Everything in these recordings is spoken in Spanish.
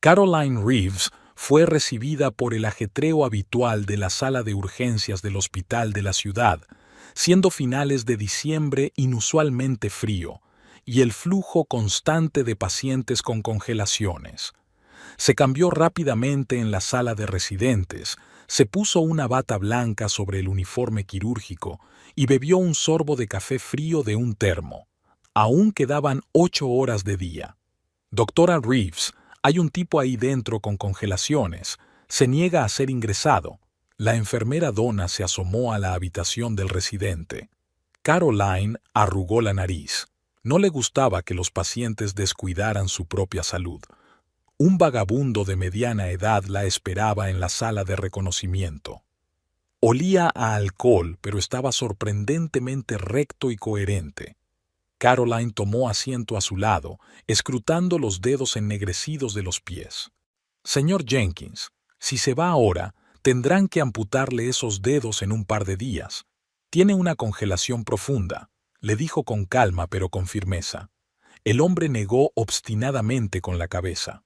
Caroline Reeves fue recibida por el ajetreo habitual de la sala de urgencias del hospital de la ciudad, siendo finales de diciembre inusualmente frío, y el flujo constante de pacientes con congelaciones. Se cambió rápidamente en la sala de residentes, se puso una bata blanca sobre el uniforme quirúrgico y bebió un sorbo de café frío de un termo. Aún quedaban 8 horas de día. Doctora Reeves, hay un tipo ahí dentro con congelaciones. Se niega a ser ingresado. La enfermera Donna se asomó a la habitación del residente. Caroline arrugó la nariz. No le gustaba que los pacientes descuidaran su propia salud. Un vagabundo de mediana edad la esperaba en la sala de reconocimiento. Olía a alcohol, pero estaba sorprendentemente recto y coherente. Caroline tomó asiento a su lado, escrutando los dedos ennegrecidos de los pies. Señor Jenkins, si se va ahora, tendrán que amputarle esos dedos en un par de días. Tiene una congelación profunda, le dijo con calma pero con firmeza. El hombre negó obstinadamente con la cabeza.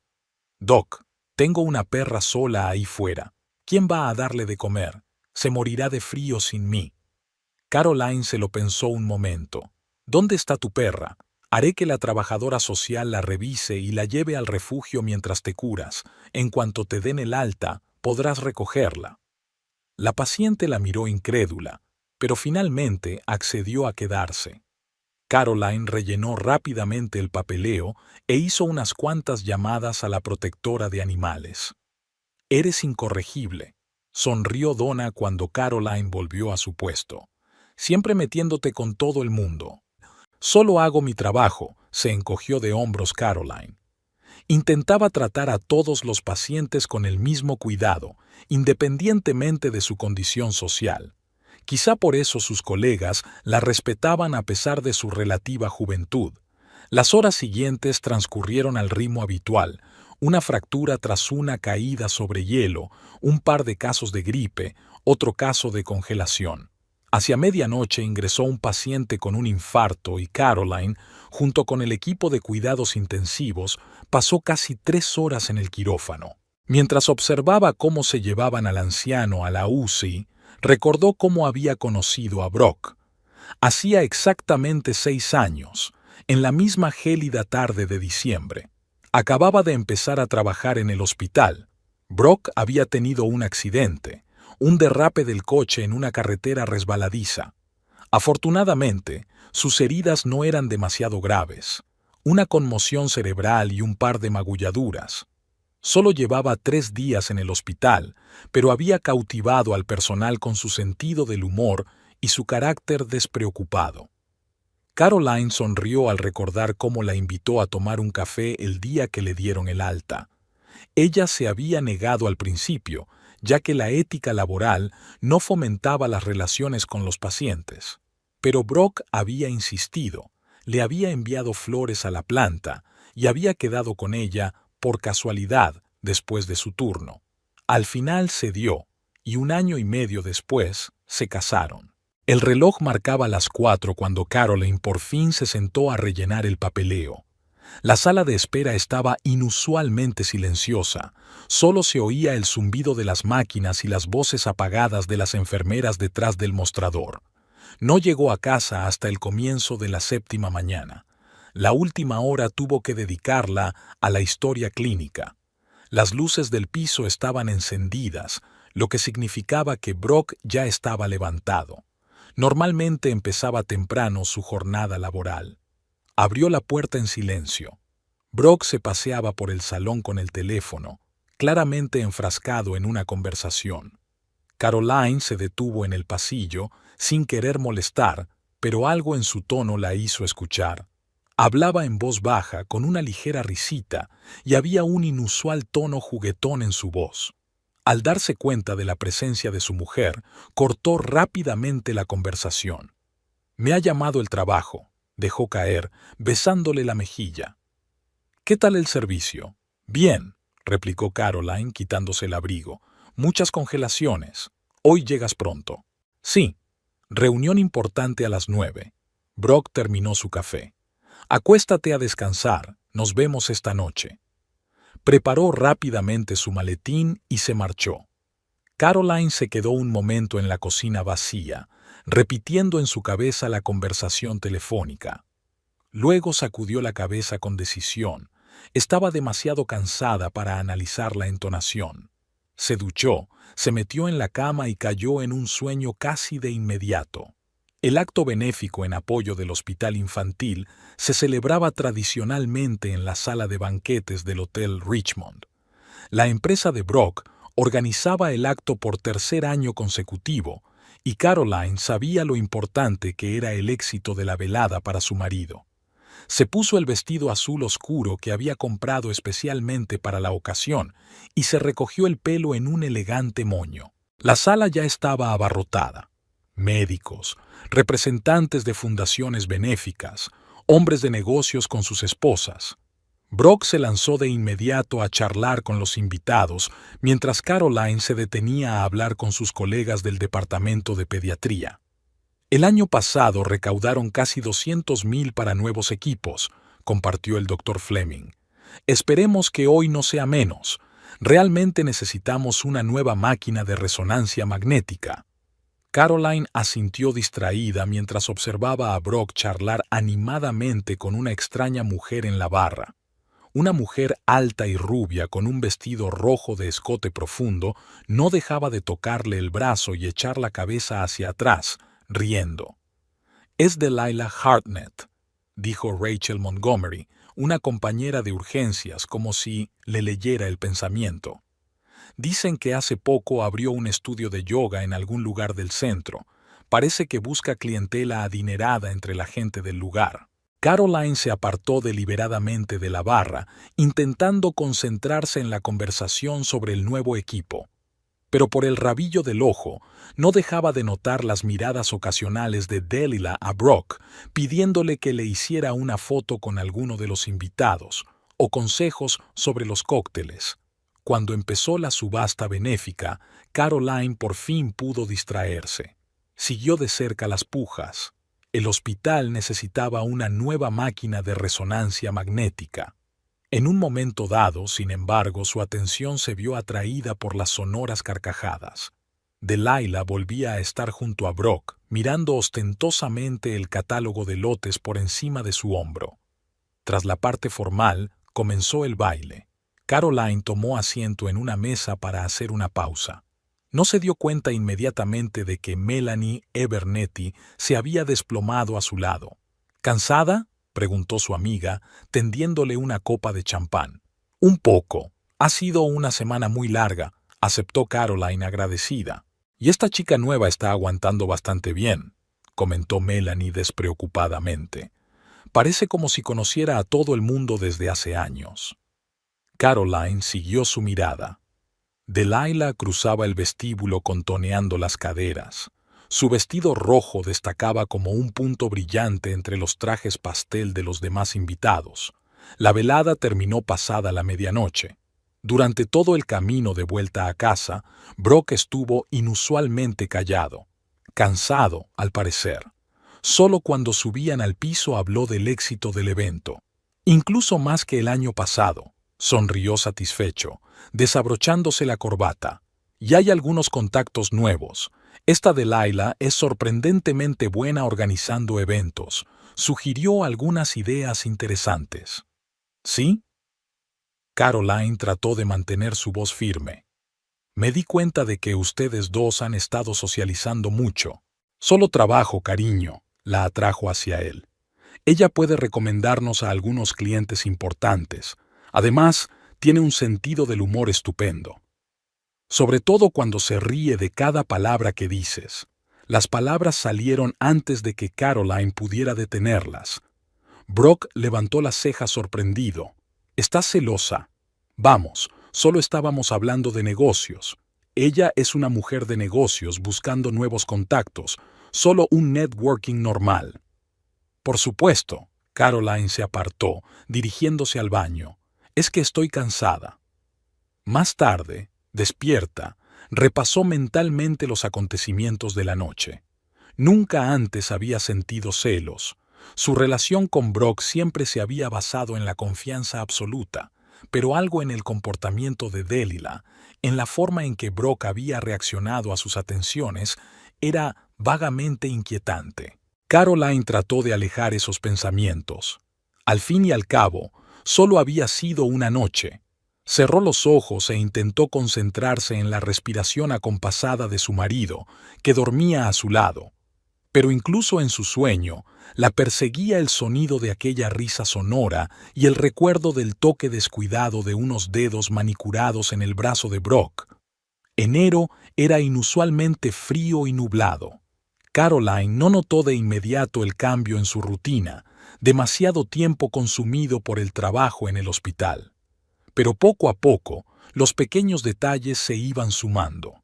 Doc, tengo una perra sola ahí fuera. ¿Quién va a darle de comer? Se morirá de frío sin mí. Caroline se lo pensó un momento. ¿Dónde está tu perra? Haré que la trabajadora social la revise y la lleve al refugio mientras te curas. En cuanto te den el alta, podrás recogerla. La paciente la miró incrédula, pero finalmente accedió a quedarse. Caroline rellenó rápidamente el papeleo e hizo unas cuantas llamadas a la protectora de animales. «Eres incorregible», sonrió Donna cuando Caroline volvió a su puesto. «Siempre metiéndote con todo el mundo». «Solo hago mi trabajo», se encogió de hombros Caroline. Intentaba tratar a todos los pacientes con el mismo cuidado, independientemente de su condición social. Quizá por eso sus colegas la respetaban a pesar de su relativa juventud. Las horas siguientes transcurrieron al ritmo habitual, una fractura tras una caída sobre hielo, un par de casos de gripe, otro caso de congelación. Hacia medianoche ingresó un paciente con un infarto y Caroline, junto con el equipo de cuidados intensivos, pasó casi 3 horas en el quirófano. Mientras observaba cómo se llevaban al anciano a la UCI, recordó cómo había conocido a Brock. Hacía exactamente 6 años, en la misma gélida tarde de diciembre. Acababa de empezar a trabajar en el hospital. Brock había tenido un accidente, un derrape del coche en una carretera resbaladiza. Afortunadamente, sus heridas no eran demasiado graves. Una conmoción cerebral y un par de magulladuras. Solo llevaba 3 días en el hospital, pero había cautivado al personal con su sentido del humor y su carácter despreocupado. Caroline sonrió al recordar cómo la invitó a tomar un café el día que le dieron el alta. Ella se había negado al principio, ya que la ética laboral no fomentaba las relaciones con los pacientes. Pero Brock había insistido, le había enviado flores a la planta y había quedado con ella por casualidad después de su turno. Al final cedió, y 1 año y medio después se casaron. El reloj marcaba las 4 cuando Caroline por fin se sentó a rellenar el papeleo. La sala de espera estaba inusualmente silenciosa. Solo se oía el zumbido de las máquinas y las voces apagadas de las enfermeras detrás del mostrador. No llegó a casa hasta el comienzo de la 7ª mañana. La última hora tuvo que dedicarla a la historia clínica. Las luces del piso estaban encendidas, lo que significaba que Brock ya estaba levantado. Normalmente empezaba temprano su jornada laboral. Abrió la puerta en silencio. Brock se paseaba por el salón con el teléfono, claramente enfrascado en una conversación. Caroline se detuvo en el pasillo, sin querer molestar, pero algo en su tono la hizo escuchar. Hablaba en voz baja, con una ligera risita, y había un inusual tono juguetón en su voz. Al darse cuenta de la presencia de su mujer, cortó rápidamente la conversación. «Me ha llamado el trabajo», dejó caer, besándole la mejilla. «¿Qué tal el servicio?» «Bien», replicó Caroline quitándose el abrigo. «Muchas congelaciones. Hoy llegas pronto». «Sí. Reunión importante a las 9». Brock terminó su café. «Acuéstate a descansar. Nos vemos esta noche». Preparó rápidamente su maletín y se marchó. Caroline se quedó un momento en la cocina vacía, repitiendo en su cabeza la conversación telefónica. Luego sacudió la cabeza con decisión. Estaba demasiado cansada para analizar la entonación. Se duchó, se metió en la cama y cayó en un sueño casi de inmediato. El acto benéfico en apoyo del hospital infantil se celebraba tradicionalmente en la sala de banquetes del Hotel Richmond. La empresa de Brock organizaba el acto por tercer año consecutivo, y Caroline sabía lo importante que era el éxito de la velada para su marido. Se puso el vestido azul oscuro que había comprado especialmente para la ocasión y se recogió el pelo en un elegante moño. La sala ya estaba abarrotada. Médicos, representantes de fundaciones benéficas, hombres de negocios con sus esposas. Brock se lanzó de inmediato a charlar con los invitados, mientras Caroline se detenía a hablar con sus colegas del departamento de pediatría. El año pasado recaudaron casi 200,000 para nuevos equipos, compartió el Dr. Fleming. Esperemos que hoy no sea menos. Realmente necesitamos una nueva máquina de resonancia magnética. Caroline asintió distraída mientras observaba a Brock charlar animadamente con una extraña mujer en la barra. Una mujer alta y rubia con un vestido rojo de escote profundo no dejaba de tocarle el brazo y echar la cabeza hacia atrás, riendo. «Es Delilah Hartnett», dijo Rachel Montgomery, una compañera de urgencias, como si le leyera el pensamiento. «Dicen que hace poco abrió un estudio de yoga en algún lugar del centro. Parece que busca clientela adinerada entre la gente del lugar». Caroline se apartó deliberadamente de la barra, intentando concentrarse en la conversación sobre el nuevo equipo. Pero por el rabillo del ojo, no dejaba de notar las miradas ocasionales de Delilah a Brock, pidiéndole que le hiciera una foto con alguno de los invitados, o consejos sobre los cócteles. Cuando empezó la subasta benéfica, Caroline por fin pudo distraerse. Siguió de cerca las pujas. El hospital necesitaba una nueva máquina de resonancia magnética. En un momento dado, sin embargo, su atención se vio atraída por las sonoras carcajadas. Delilah volvía a estar junto a Brock, mirando ostentosamente el catálogo de lotes por encima de su hombro. Tras la parte formal, comenzó el baile. Caroline tomó asiento en una mesa para hacer una pausa. No se dio cuenta inmediatamente de que Melanie Abernethy se había desplomado a su lado. «¿Cansada?», preguntó su amiga, tendiéndole una copa de champán. «Un poco. Ha sido una semana muy larga», aceptó Caroline agradecida. «Y esta chica nueva está aguantando bastante bien», comentó Melanie despreocupadamente. «Parece como si conociera a todo el mundo desde hace años». Caroline siguió su mirada. Delilah cruzaba el vestíbulo contoneando las caderas. Su vestido rojo destacaba como un punto brillante entre los trajes pastel de los demás invitados. La velada terminó pasada la medianoche. Durante todo el camino de vuelta a casa, Brock estuvo inusualmente callado. Cansado, al parecer. Solo cuando subían al piso habló del éxito del evento. Incluso más que el año pasado, sonrió satisfecho, desabrochándose la corbata. «Y hay algunos contactos nuevos. Esta Delilah es sorprendentemente buena organizando eventos. Sugirió algunas ideas interesantes». «¿Sí?». Caroline trató de mantener su voz firme. «Me di cuenta de que ustedes dos han estado socializando mucho. Solo trabajo, cariño», la atrajo hacia él. «Ella puede recomendarnos a algunos clientes importantes. Además, tiene un sentido del humor estupendo. Sobre todo cuando se ríe de cada palabra que dices». Las palabras salieron antes de que Caroline pudiera detenerlas. Brock levantó las cejas sorprendido. «¿Estás celosa?». «Vamos, solo estábamos hablando de negocios. Ella es una mujer de negocios buscando nuevos contactos, solo un networking normal». «Por supuesto». Caroline se apartó, dirigiéndose al baño. «Es que estoy cansada». Más tarde, despierta, repasó mentalmente los acontecimientos de la noche. Nunca antes había sentido celos. Su relación con Brock siempre se había basado en la confianza absoluta, pero algo en el comportamiento de Delilah, en la forma en que Brock había reaccionado a sus atenciones, era vagamente inquietante. Caroline trató de alejar esos pensamientos. Al fin y al cabo, solo había sido una noche. Cerró los ojos e intentó concentrarse en la respiración acompasada de su marido, que dormía a su lado. Pero incluso en su sueño, la perseguía el sonido de aquella risa sonora y el recuerdo del toque descuidado de unos dedos manicurados en el brazo de Brock. Enero era inusualmente frío y nublado. Caroline no notó de inmediato el cambio en su rutina, demasiado tiempo consumido por el trabajo en el hospital. Pero poco a poco, los pequeños detalles se iban sumando.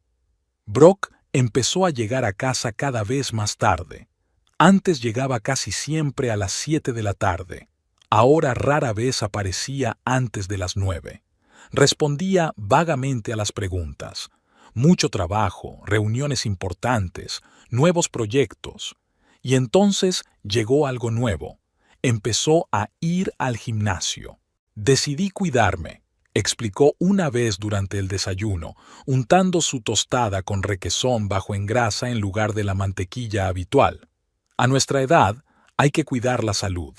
Brock empezó a llegar a casa cada vez más tarde. Antes llegaba casi siempre a las 7 de la tarde. Ahora rara vez aparecía antes de las 9. Respondía vagamente a las preguntas. Mucho trabajo, reuniones importantes, nuevos proyectos. Y entonces llegó algo nuevo. Empezó a ir al gimnasio. Decidí cuidarme, explicó una vez durante el desayuno, untando su tostada con requesón bajo en grasa en lugar de la mantequilla habitual. A nuestra edad, hay que cuidar la salud.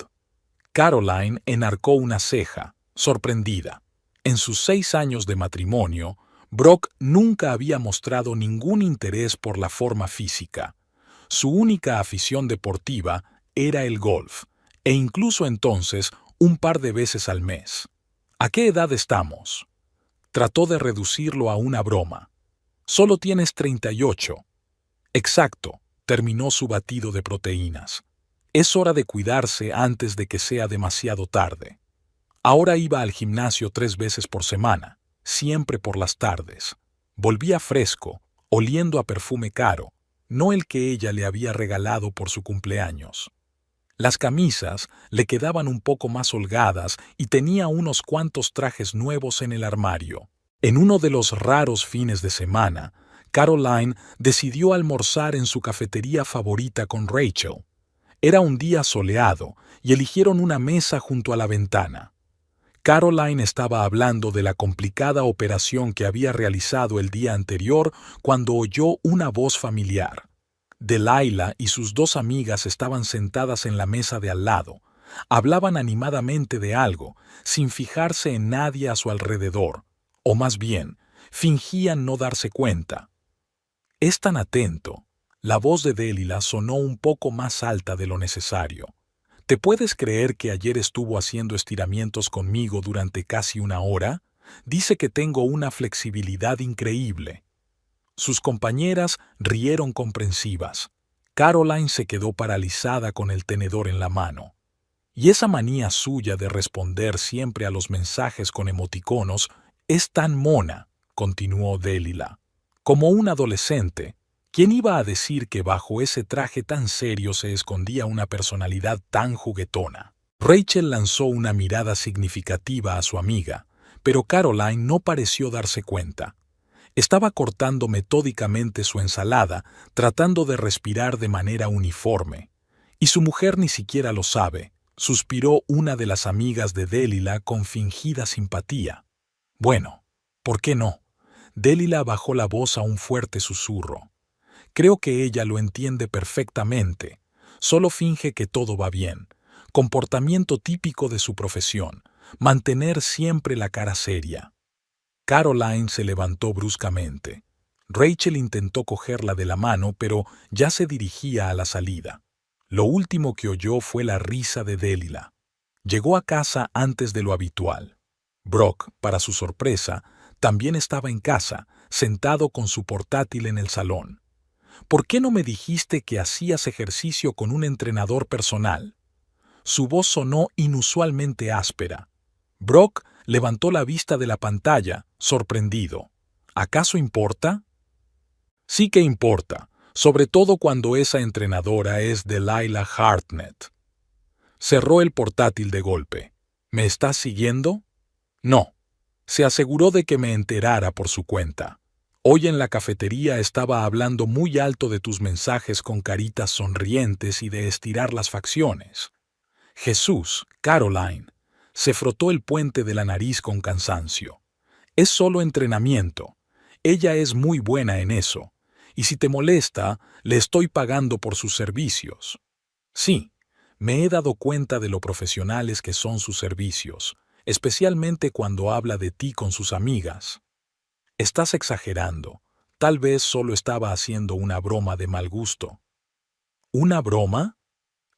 Caroline enarcó una ceja, sorprendida. En sus 6 años de matrimonio, Brock nunca había mostrado ningún interés por la forma física. Su única afición deportiva era el golf, e incluso entonces un par de veces al mes. ¿A qué edad estamos? Trató de reducirlo a una broma. Solo tienes 38. Exacto, terminó su batido de proteínas. Es hora de cuidarse antes de que sea demasiado tarde. Ahora iba al gimnasio 3 veces por semana, siempre por las tardes. Volvía fresco, oliendo a perfume caro, no el que ella le había regalado por su cumpleaños. Las camisas le quedaban un poco más holgadas y tenía unos cuantos trajes nuevos en el armario. En uno de los raros fines de semana, Caroline decidió almorzar en su cafetería favorita con Rachel. Era un día soleado y eligieron una mesa junto a la ventana. Caroline estaba hablando de la complicada operación que había realizado el día anterior cuando oyó una voz familiar. Delilah y sus 2 amigas estaban sentadas en la mesa de al lado. Hablaban animadamente de algo, sin fijarse en nadie a su alrededor, o más bien, fingían no darse cuenta. «Es tan atento». La voz de Delilah sonó un poco más alta de lo necesario. ¿Te puedes creer que ayer estuvo haciendo estiramientos conmigo durante casi 1 hora? Dice que tengo una flexibilidad increíble. Sus compañeras rieron comprensivas. Caroline se quedó paralizada con el tenedor en la mano. Y esa manía suya de responder siempre a los mensajes con emoticonos es tan mona, continuó Delilah. Como un adolescente, ¿quién iba a decir que bajo ese traje tan serio se escondía una personalidad tan juguetona? Rachel lanzó una mirada significativa a su amiga, pero Caroline no pareció darse cuenta. Estaba cortando metódicamente su ensalada, tratando de respirar de manera uniforme. Y su mujer ni siquiera lo sabe, suspiró una de las amigas de Delilah con fingida simpatía. Bueno, ¿por qué no? Delilah bajó la voz a un fuerte susurro. Creo que ella lo entiende perfectamente. Solo finge que todo va bien. Comportamiento típico de su profesión. Mantener siempre la cara seria. Caroline se levantó bruscamente. Rachel intentó cogerla de la mano, pero ya se dirigía a la salida. Lo último que oyó fue la risa de Delilah. Llegó a casa antes de lo habitual. Brock, para su sorpresa, también estaba en casa, sentado con su portátil en el salón. ¿Por qué no me dijiste que hacías ejercicio con un entrenador personal? Su voz sonó inusualmente áspera. Brock levantó la vista de la pantalla, sorprendido. ¿Acaso importa? Sí que importa, sobre todo cuando esa entrenadora es Delilah Hartnett. Cerró el portátil de golpe. ¿Me estás siguiendo? No. Se aseguró de que me enterara por su cuenta. Hoy en la cafetería estaba hablando muy alto de tus mensajes con caritas sonrientes y de estirar las facciones. Jesús, Caroline. Se frotó el puente de la nariz con cansancio. Es solo entrenamiento. Ella es muy buena en eso. Y si te molesta, le estoy pagando por sus servicios. Sí, me he dado cuenta de lo profesionales que son sus servicios, especialmente cuando habla de ti con sus amigas. Estás exagerando. Tal vez solo estaba haciendo una broma de mal gusto. ¿Una broma?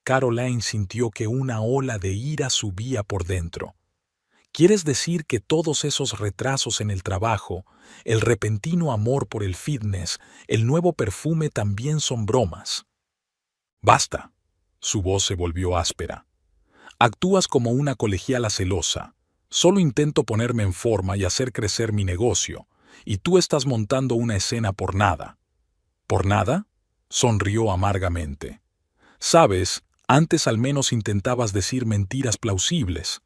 Caroline sintió que una ola de ira subía por dentro. ¿Quieres decir que todos esos retrasos en el trabajo, el repentino amor por el fitness, el nuevo perfume también son bromas? Basta. Su voz se volvió áspera. Actúas como una colegiala celosa. Solo intento ponerme en forma y hacer crecer mi negocio, y tú estás montando una escena por nada. ¿Por nada? Sonrió amargamente. Sabes, antes al menos intentabas decir mentiras plausibles.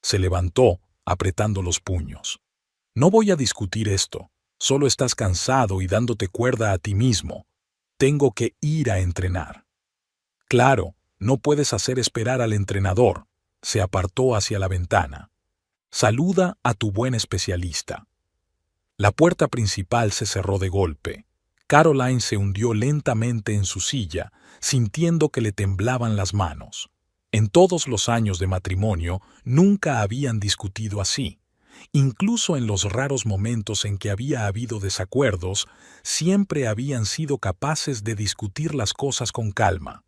Se levantó, apretando los puños. No voy a discutir esto. Solo estás cansado y dándote cuerda a ti mismo. Tengo que ir a entrenar. Claro, no puedes hacer esperar al entrenador. Se apartó hacia la ventana. Saluda a tu buen especialista. La puerta principal se cerró de golpe. Caroline se hundió lentamente en su silla, sintiendo que le temblaban las manos. En todos los años de matrimonio nunca habían discutido así. Incluso en los raros momentos en que había habido desacuerdos, siempre habían sido capaces de discutir las cosas con calma.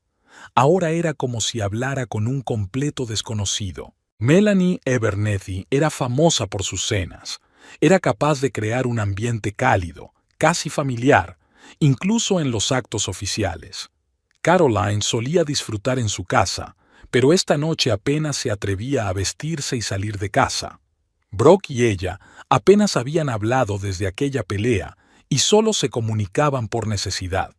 Ahora era como si hablara con un completo desconocido. Melanie Abernethy era famosa por sus cenas. Era capaz de crear un ambiente cálido, casi familiar, incluso en los actos oficiales. Caroline solía disfrutar en su casa, pero esta noche apenas se atrevía a vestirse y salir de casa. Brock y ella apenas habían hablado desde aquella pelea y solo se comunicaban por necesidad.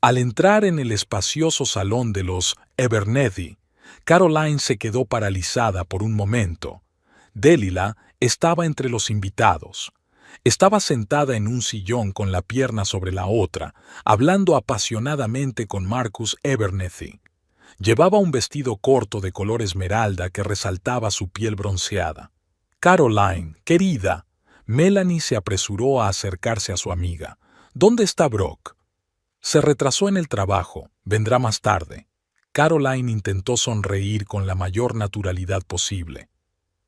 Al entrar en el espacioso salón de los Abernethy, Caroline se quedó paralizada por un momento. Delilah estaba entre los invitados. Estaba sentada en un sillón con la pierna sobre la otra, hablando apasionadamente con Marcus Abernethy. Llevaba un vestido corto de color esmeralda que resaltaba su piel bronceada. Caroline, querida. Melanie se apresuró a acercarse a su amiga. ¿Dónde está Brock? Se retrasó en el trabajo. Vendrá más tarde. Caroline intentó sonreír con la mayor naturalidad posible.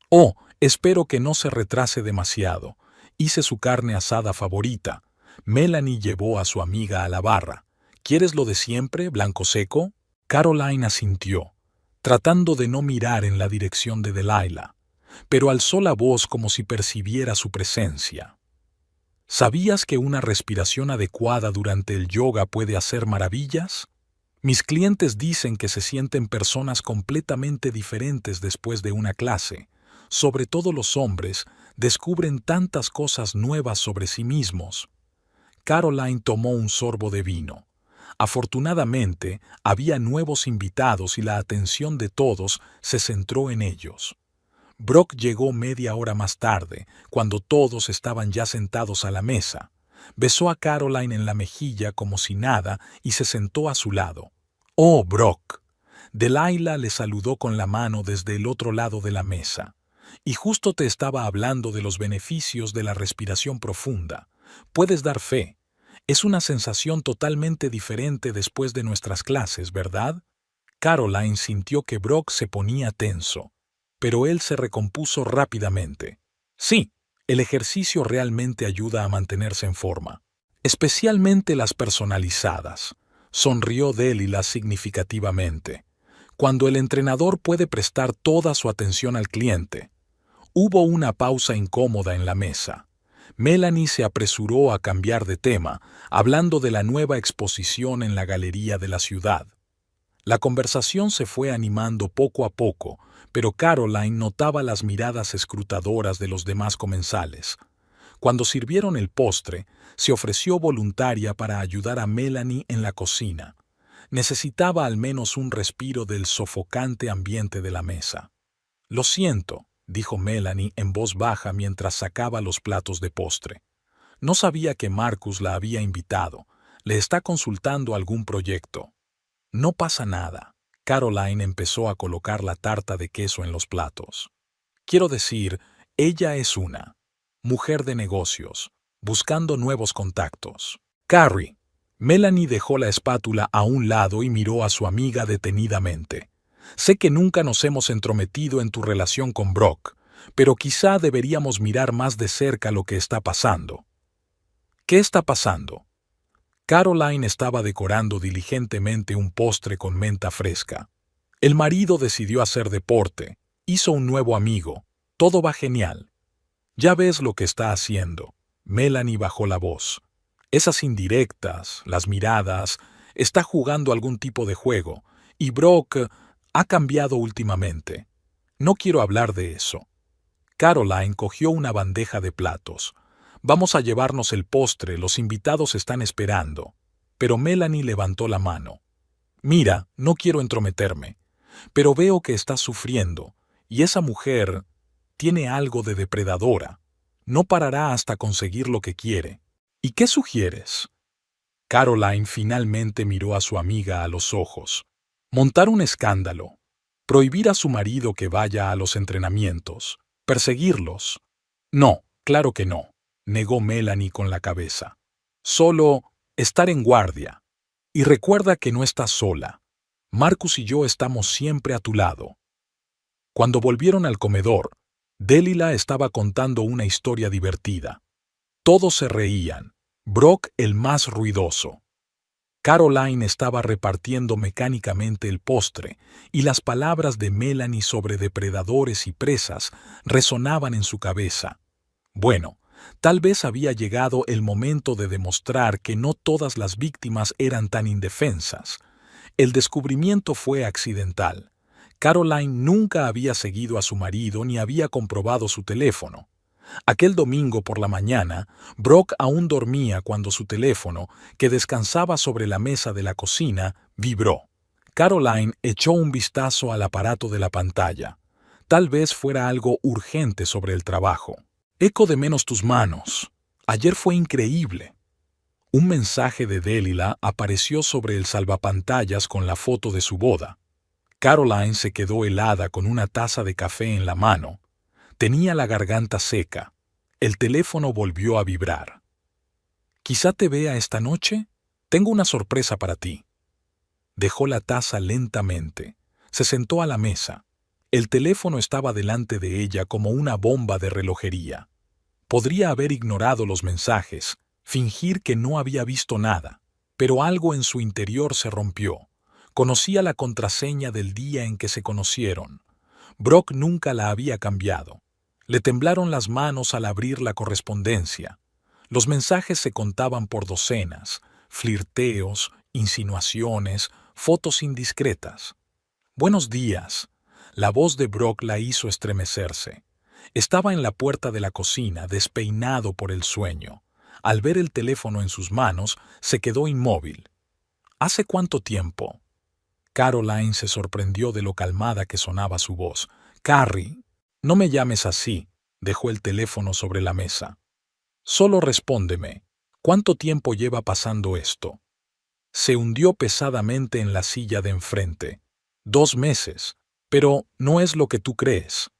Oh, espero que no se retrase demasiado. Hice su carne asada favorita. Melanie llevó a su amiga a la barra. ¿Quieres lo de siempre, blanco seco? Caroline asintió, tratando de no mirar en la dirección de Delilah, pero alzó la voz como si percibiera su presencia. ¿Sabías que una respiración adecuada durante el yoga puede hacer maravillas? Mis clientes dicen que se sienten personas completamente diferentes después de una clase. Sobre todo los hombres descubren tantas cosas nuevas sobre sí mismos. Caroline tomó un sorbo de vino. Afortunadamente, había nuevos invitados y la atención de todos se centró en ellos. Brock llegó media hora más tarde, cuando todos estaban ya sentados a la mesa. Besó a Caroline en la mejilla como si nada y se sentó a su lado. «Oh, Brock». Delilah le saludó con la mano desde el otro lado de la mesa. «Y justo te estaba hablando de los beneficios de la respiración profunda. Puedes dar fe. Es una sensación totalmente diferente después de nuestras clases, ¿verdad?» Caroline sintió que Brock se ponía tenso, pero él se recompuso rápidamente. Sí, el ejercicio realmente ayuda a mantenerse en forma, especialmente las personalizadas. Sonrió Delilah significativamente. Cuando el entrenador puede prestar toda su atención al cliente. Hubo una pausa incómoda en la mesa. Melanie se apresuró a cambiar de tema, hablando de la nueva exposición en la galería de la ciudad. La conversación se fue animando poco a poco, pero Caroline notaba las miradas escrutadoras de los demás comensales. Cuando sirvieron el postre, se ofreció voluntaria para ayudar a Melanie en la cocina. Necesitaba al menos un respiro del sofocante ambiente de la mesa. «Lo siento», dijo Melanie en voz baja mientras sacaba los platos de postre. «No sabía que Marcus la había invitado. ¿Le está consultando algún proyecto?» «No pasa nada». Caroline empezó a colocar la tarta de queso en los platos. Quiero decir, ella es una mujer de negocios, buscando nuevos contactos. Carrie. Melanie dejó la espátula a un lado y miró a su amiga detenidamente. Sé que nunca nos hemos entrometido en tu relación con Brock, pero quizá deberíamos mirar más de cerca lo que está pasando. ¿Qué está pasando? Caroline estaba decorando diligentemente un postre con menta fresca. El marido decidió hacer deporte, hizo un nuevo amigo. Todo va genial. Ya ves lo que está haciendo. Melanie bajó la voz. Esas indirectas, las miradas, está jugando algún tipo de juego, y Brock ha cambiado últimamente. No quiero hablar de eso. Caroline cogió una bandeja de platos. Vamos a llevarnos el postre, los invitados están esperando. Pero Melanie levantó la mano. Mira, no quiero entrometerme, pero veo que estás sufriendo, y esa mujer tiene algo de depredadora. No parará hasta conseguir lo que quiere. ¿Y qué sugieres? Caroline finalmente miró a su amiga a los ojos. Montar un escándalo. Prohibir a su marido que vaya a los entrenamientos. Perseguirlos. No, claro que no, negó Melanie con la cabeza. Solo estar en guardia. Y recuerda que no estás sola. Marcus y yo estamos siempre a tu lado. Cuando volvieron al comedor, Delilah estaba contando una historia divertida. Todos se reían, Brock el más ruidoso. Caroline estaba repartiendo mecánicamente el postre, y las palabras de Melanie sobre depredadores y presas resonaban en su cabeza. Bueno, tal vez había llegado el momento de demostrar que no todas las víctimas eran tan indefensas. El descubrimiento fue accidental. Caroline nunca había seguido a su marido ni había comprobado su teléfono. Aquel domingo por la mañana, Brock aún dormía cuando su teléfono, que descansaba sobre la mesa de la cocina, vibró. Caroline echó un vistazo al aparato de la pantalla. Tal vez fuera algo urgente sobre el trabajo. Eco de menos tus manos. Ayer fue increíble. Un mensaje de Delilah apareció sobre el salvapantallas con la foto de su boda. Caroline se quedó helada con una taza de café en la mano. Tenía la garganta seca. El teléfono volvió a vibrar. «Quizá te vea esta noche. Tengo una sorpresa para ti». Dejó la taza lentamente. Se sentó a la mesa. El teléfono estaba delante de ella como una bomba de relojería. Podría haber ignorado los mensajes, fingir que no había visto nada, pero algo en su interior se rompió. Conocía la contraseña del día en que se conocieron. Brock nunca la había cambiado. Le temblaron las manos al abrir la correspondencia. Los mensajes se contaban por docenas, flirteos, insinuaciones, fotos indiscretas. «Buenos días». La voz de Brock la hizo estremecerse. Estaba en la puerta de la cocina, despeinado por el sueño. Al ver el teléfono en sus manos, se quedó inmóvil. «¿Hace cuánto tiempo?» Caroline se sorprendió de lo calmada que sonaba su voz. «Carrie, no me llames así», dejó el teléfono sobre la mesa. «Solo respóndeme, ¿cuánto tiempo lleva pasando esto?» Se hundió pesadamente en la silla de enfrente. 2 meses, pero no es lo que tú crees.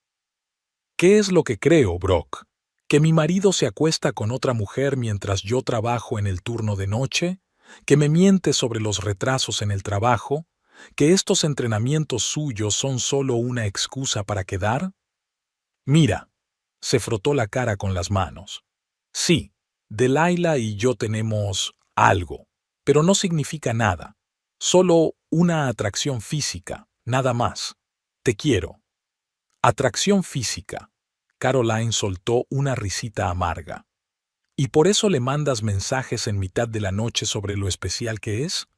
¿Qué es lo que creo, Brock? ¿Que mi marido se acuesta con otra mujer mientras yo trabajo en el turno de noche? ¿Que me miente sobre los retrasos en el trabajo? ¿Que estos entrenamientos suyos son solo una excusa para quedar? Mira, se frotó la cara con las manos. Sí, Delilah y yo tenemos algo, pero no significa nada. Solo una atracción física, nada más. Te quiero. Atracción física. Caroline soltó una risita amarga. ¿Y por eso le mandas mensajes en mitad de la noche sobre lo especial que es?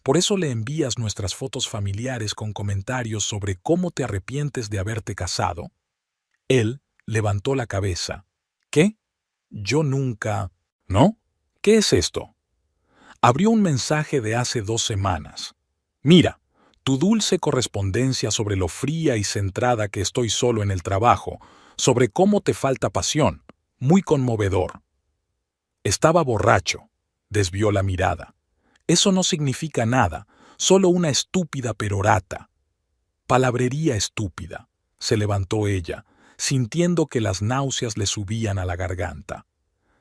¿Por eso le envías nuestras fotos familiares con comentarios sobre cómo te arrepientes de haberte casado? Él levantó la cabeza. ¿Qué? Yo nunca... ¿No? ¿Qué es esto? Abrió un mensaje de hace 2 semanas. Mira, tu dulce correspondencia sobre lo fría y centrada que estoy solo en el trabajo, sobre cómo te falta pasión, muy conmovedor. Estaba borracho. Desvió la mirada. Eso no significa nada, solo una estúpida perorata. Palabrería estúpida. Se levantó ella. sintiendo que las náuseas le subían a la garganta.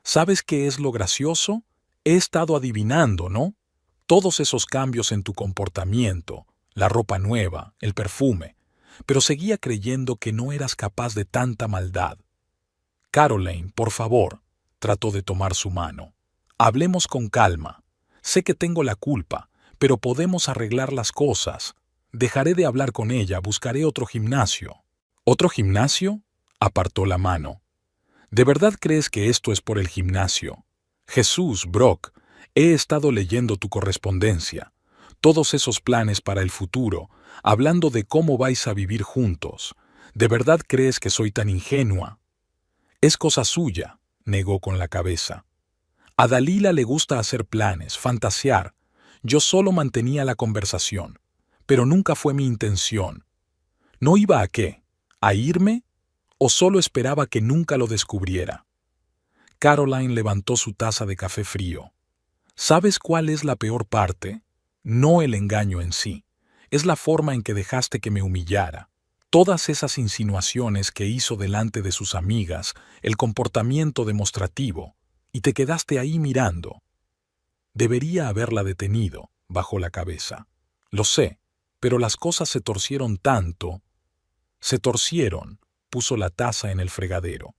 ¿Sabes qué es lo gracioso? He estado adivinando, ¿no? Todos esos cambios en tu comportamiento, la ropa nueva, el perfume, pero seguía creyendo que no eras capaz de tanta maldad. Caroline, por favor, trató de tomar su mano. Hablemos con calma. Sé que tengo la culpa, pero podemos arreglar las cosas. Dejaré de hablar con ella, buscaré otro gimnasio. ¿Otro gimnasio? Apartó la mano. ¿De verdad crees que esto es por el gimnasio? Jesús, Brock, he estado leyendo tu correspondencia, todos esos planes para el futuro, hablando de cómo vais a vivir juntos. ¿De verdad crees que soy tan ingenua? Es cosa suya, negó con la cabeza. A Dalila le gusta hacer planes, fantasear. Yo solo mantenía la conversación, pero nunca fue mi intención. ¿No iba a qué? ¿A irme? ¿O solo esperaba que nunca lo descubriera? Caroline levantó su taza de café frío. ¿Sabes cuál es la peor parte? No el engaño en sí. Es la forma en que dejaste que me humillara. Todas esas insinuaciones que hizo delante de sus amigas, el comportamiento demostrativo, y te quedaste ahí mirando. Debería haberla detenido, bajó la cabeza. Lo sé, pero las cosas se torcieron tanto. Se torcieron, puso la taza en el fregadero.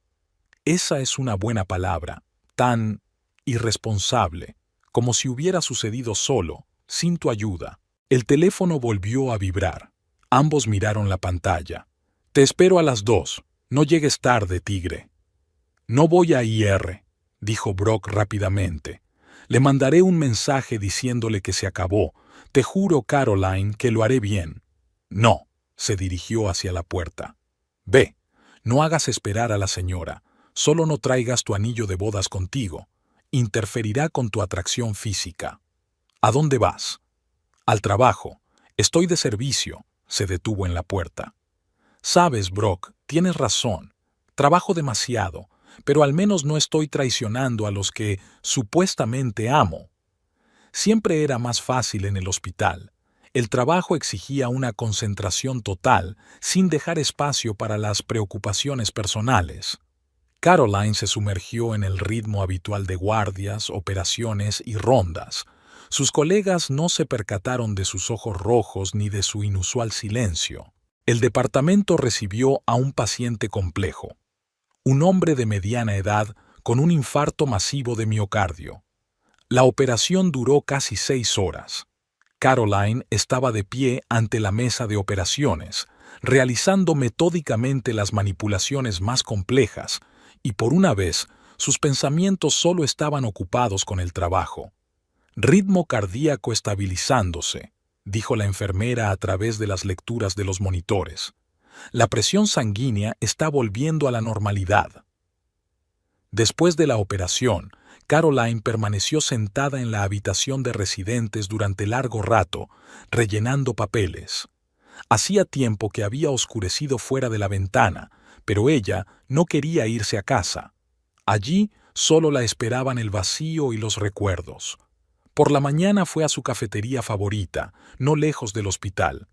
Esa es una buena palabra, tan irresponsable, como si hubiera sucedido solo, sin tu ayuda. El teléfono volvió a vibrar. Ambos miraron la pantalla. Te espero a las 2. No llegues tarde, tigre. No voy a ir, dijo Brock rápidamente. Le mandaré un mensaje diciéndole que se acabó. Te juro, Caroline, que lo haré bien. No, se dirigió hacia la puerta. Ve, no hagas esperar a la señora. Solo no traigas tu anillo de bodas contigo. Interferirá con tu atracción física. ¿A dónde vas? Al trabajo. Estoy de servicio. Se detuvo en la puerta. Sabes, Brock, tienes razón. Trabajo demasiado, pero al menos no estoy traicionando a los que supuestamente amo. Siempre era más fácil en el hospital. El trabajo exigía una concentración total, sin dejar espacio para las preocupaciones personales. Caroline se sumergió en el ritmo habitual de guardias, operaciones y rondas. Sus colegas no se percataron de sus ojos rojos ni de su inusual silencio. El departamento recibió a un paciente complejo, un hombre de mediana edad con un infarto masivo de miocardio. La operación duró casi 6 horas. Caroline estaba de pie ante la mesa de operaciones, realizando metódicamente las manipulaciones más complejas, y por una vez sus pensamientos solo estaban ocupados con el trabajo. Ritmo cardíaco estabilizándose, dijo la enfermera a través de las lecturas de los monitores. La presión sanguínea está volviendo a la normalidad. Después de la operación, Caroline permaneció sentada en la habitación de residentes durante largo rato, rellenando papeles. Hacía tiempo que había oscurecido fuera de la ventana, pero ella no quería irse a casa. Allí solo la esperaban el vacío y los recuerdos. Por la mañana fue a su cafetería favorita, no lejos del hospital,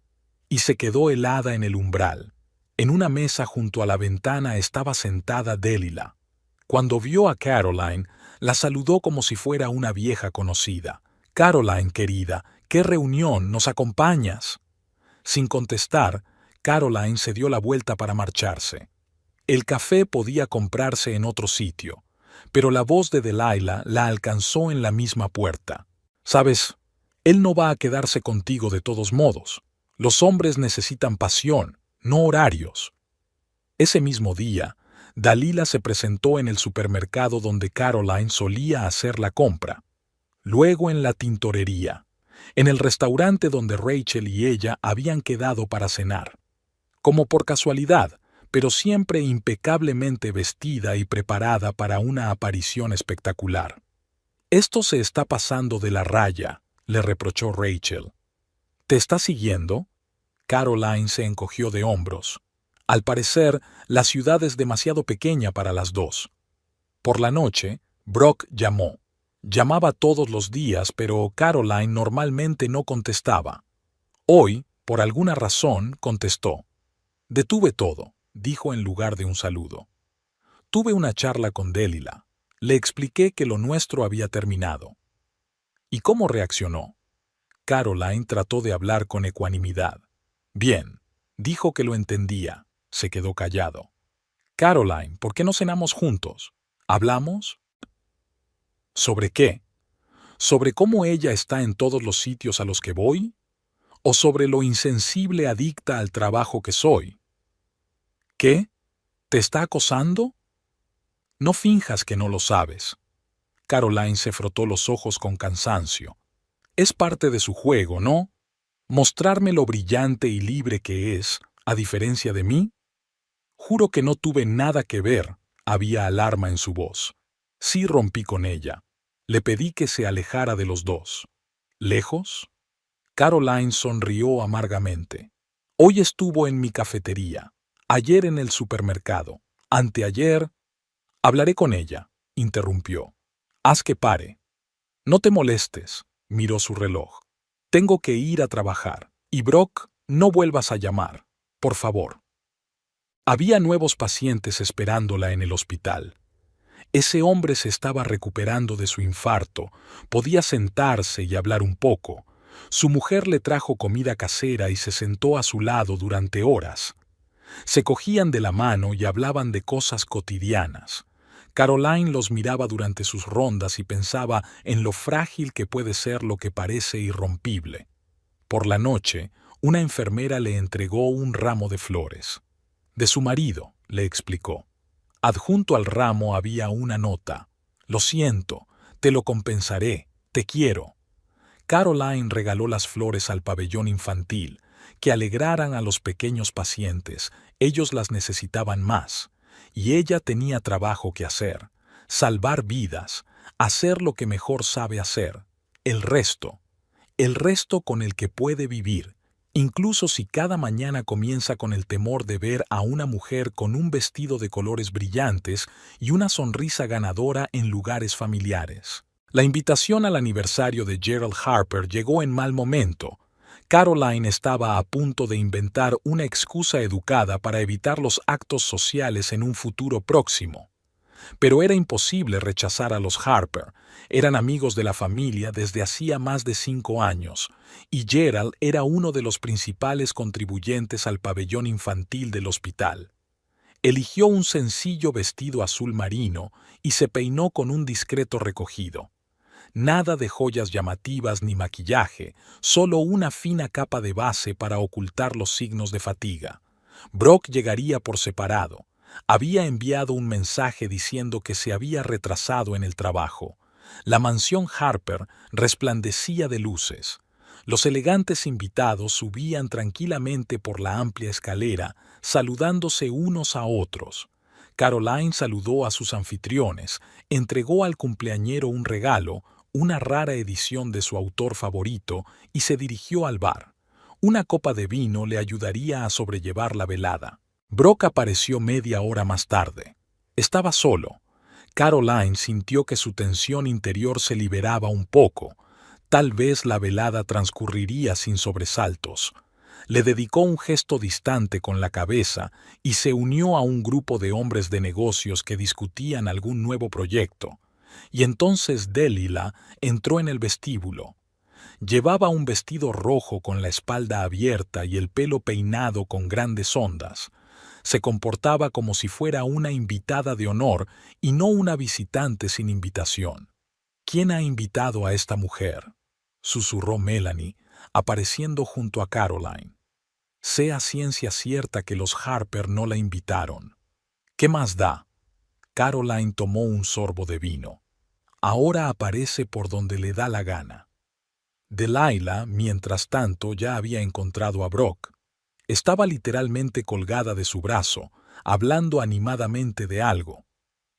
y se quedó helada en el umbral. En una mesa junto a la ventana estaba sentada Delilah. Cuando vio a Caroline, la saludó como si fuera una vieja conocida. «Caroline, querida, ¿qué reunión? ¿Nos acompañas?» Sin contestar, Caroline se dio la vuelta para marcharse. El café podía comprarse en otro sitio, pero la voz de Delilah la alcanzó en la misma puerta. «Sabes, él no va a quedarse contigo de todos modos. Los hombres necesitan pasión, no horarios». Ese mismo día, Dalila se presentó en el supermercado donde Caroline solía hacer la compra. Luego en la tintorería, en el restaurante donde Rachel y ella habían quedado para cenar. Como por casualidad, pero siempre impecablemente vestida y preparada para una aparición espectacular. «Esto se está pasando de la raya», le reprochó Rachel. «¿Te está siguiendo?» Caroline se encogió de hombros. Al parecer, la ciudad es demasiado pequeña para las dos. Por la noche, Brock llamó. Llamaba todos los días, pero Caroline normalmente no contestaba. Hoy, por alguna razón, contestó. Detuve todo. dijo en lugar de un saludo. Tuve una charla con Delilah. Le expliqué que lo nuestro había terminado. ¿Y cómo reaccionó? Caroline trató de hablar con ecuanimidad. Bien, dijo que lo entendía. Se quedó callado. Caroline, ¿por qué no cenamos juntos? ¿Hablamos? ¿Sobre qué? ¿Sobre cómo ella está en todos los sitios a los que voy? ¿O sobre lo insensible adicta al trabajo que soy? ¿Qué? ¿Te está acosando? No finjas que no lo sabes. Caroline se frotó los ojos con cansancio. Es parte de su juego, ¿no? Mostrarme lo brillante y libre que es, a diferencia de mí. Juro que no tuve nada que ver, había alarma en su voz. Sí rompí con ella. Le pedí que se alejara de los dos. ¿Lejos? Caroline sonrió amargamente. Hoy estuvo en mi cafetería, ayer en el supermercado, anteayer. Hablaré con ella, interrumpió. Haz que pare. No te molestes, miró su reloj. Tengo que ir a trabajar. Y Brock, no vuelvas a llamar, por favor. Había nuevos pacientes esperándola en el hospital. Ese hombre se estaba recuperando de su infarto, podía sentarse y hablar un poco. Su mujer le trajo comida casera y se sentó a su lado durante horas. Se cogían de la mano y hablaban de cosas cotidianas. Caroline los miraba durante sus rondas y pensaba en lo frágil que puede ser lo que parece irrompible. Por la noche, una enfermera le entregó un ramo de flores. De su marido, le explicó. Adjunto al ramo había una nota. Lo siento, te lo compensaré, te quiero. Caroline regaló las flores al pabellón infantil, que alegraran a los pequeños pacientes. Ellos las necesitaban más. Y ella tenía trabajo que hacer, salvar vidas, hacer lo que mejor sabe hacer, el resto con el que puede vivir, incluso si cada mañana comienza con el temor de ver a una mujer con un vestido de colores brillantes y una sonrisa ganadora en lugares familiares. La invitación al aniversario de Gerald Harper llegó en mal momento. Caroline estaba a punto de inventar una excusa educada para evitar los actos sociales en un futuro próximo. Pero era imposible rechazar a los Harper. Eran amigos de la familia desde hacía más de 5 años, y Gerald era uno de los principales contribuyentes al pabellón infantil del hospital. Eligió un sencillo vestido azul marino y se peinó con un discreto recogido. Nada de joyas llamativas ni maquillaje, solo una fina capa de base para ocultar los signos de fatiga. Brock llegaría por separado. Había enviado un mensaje diciendo que se había retrasado en el trabajo. La mansión Harper resplandecía de luces. Los elegantes invitados subían tranquilamente por la amplia escalera, saludándose unos a otros. Caroline saludó a sus anfitriones, entregó al cumpleañero un regalo, una rara edición de su autor favorito, y se dirigió al bar. Una copa de vino le ayudaría a sobrellevar la velada. Brock apareció media hora más tarde. Estaba solo. Caroline sintió que su tensión interior se liberaba un poco. Tal vez la velada transcurriría sin sobresaltos. Le dedicó un gesto distante con la cabeza y se unió a un grupo de hombres de negocios que discutían algún nuevo proyecto. Y entonces Delilah entró en el vestíbulo. Llevaba un vestido rojo con la espalda abierta y el pelo peinado con grandes ondas. Se comportaba como si fuera una invitada de honor y no una visitante sin invitación. ¿Quién ha invitado a esta mujer?, susurró Melanie, apareciendo junto a Caroline. Sé a ciencia cierta que los Harper no la invitaron. ¿Qué más da? Caroline tomó un sorbo de vino. Ahora aparece por donde le da la gana. Delilah, mientras tanto, ya había encontrado a Brock. Estaba literalmente colgada de su brazo, hablando animadamente de algo.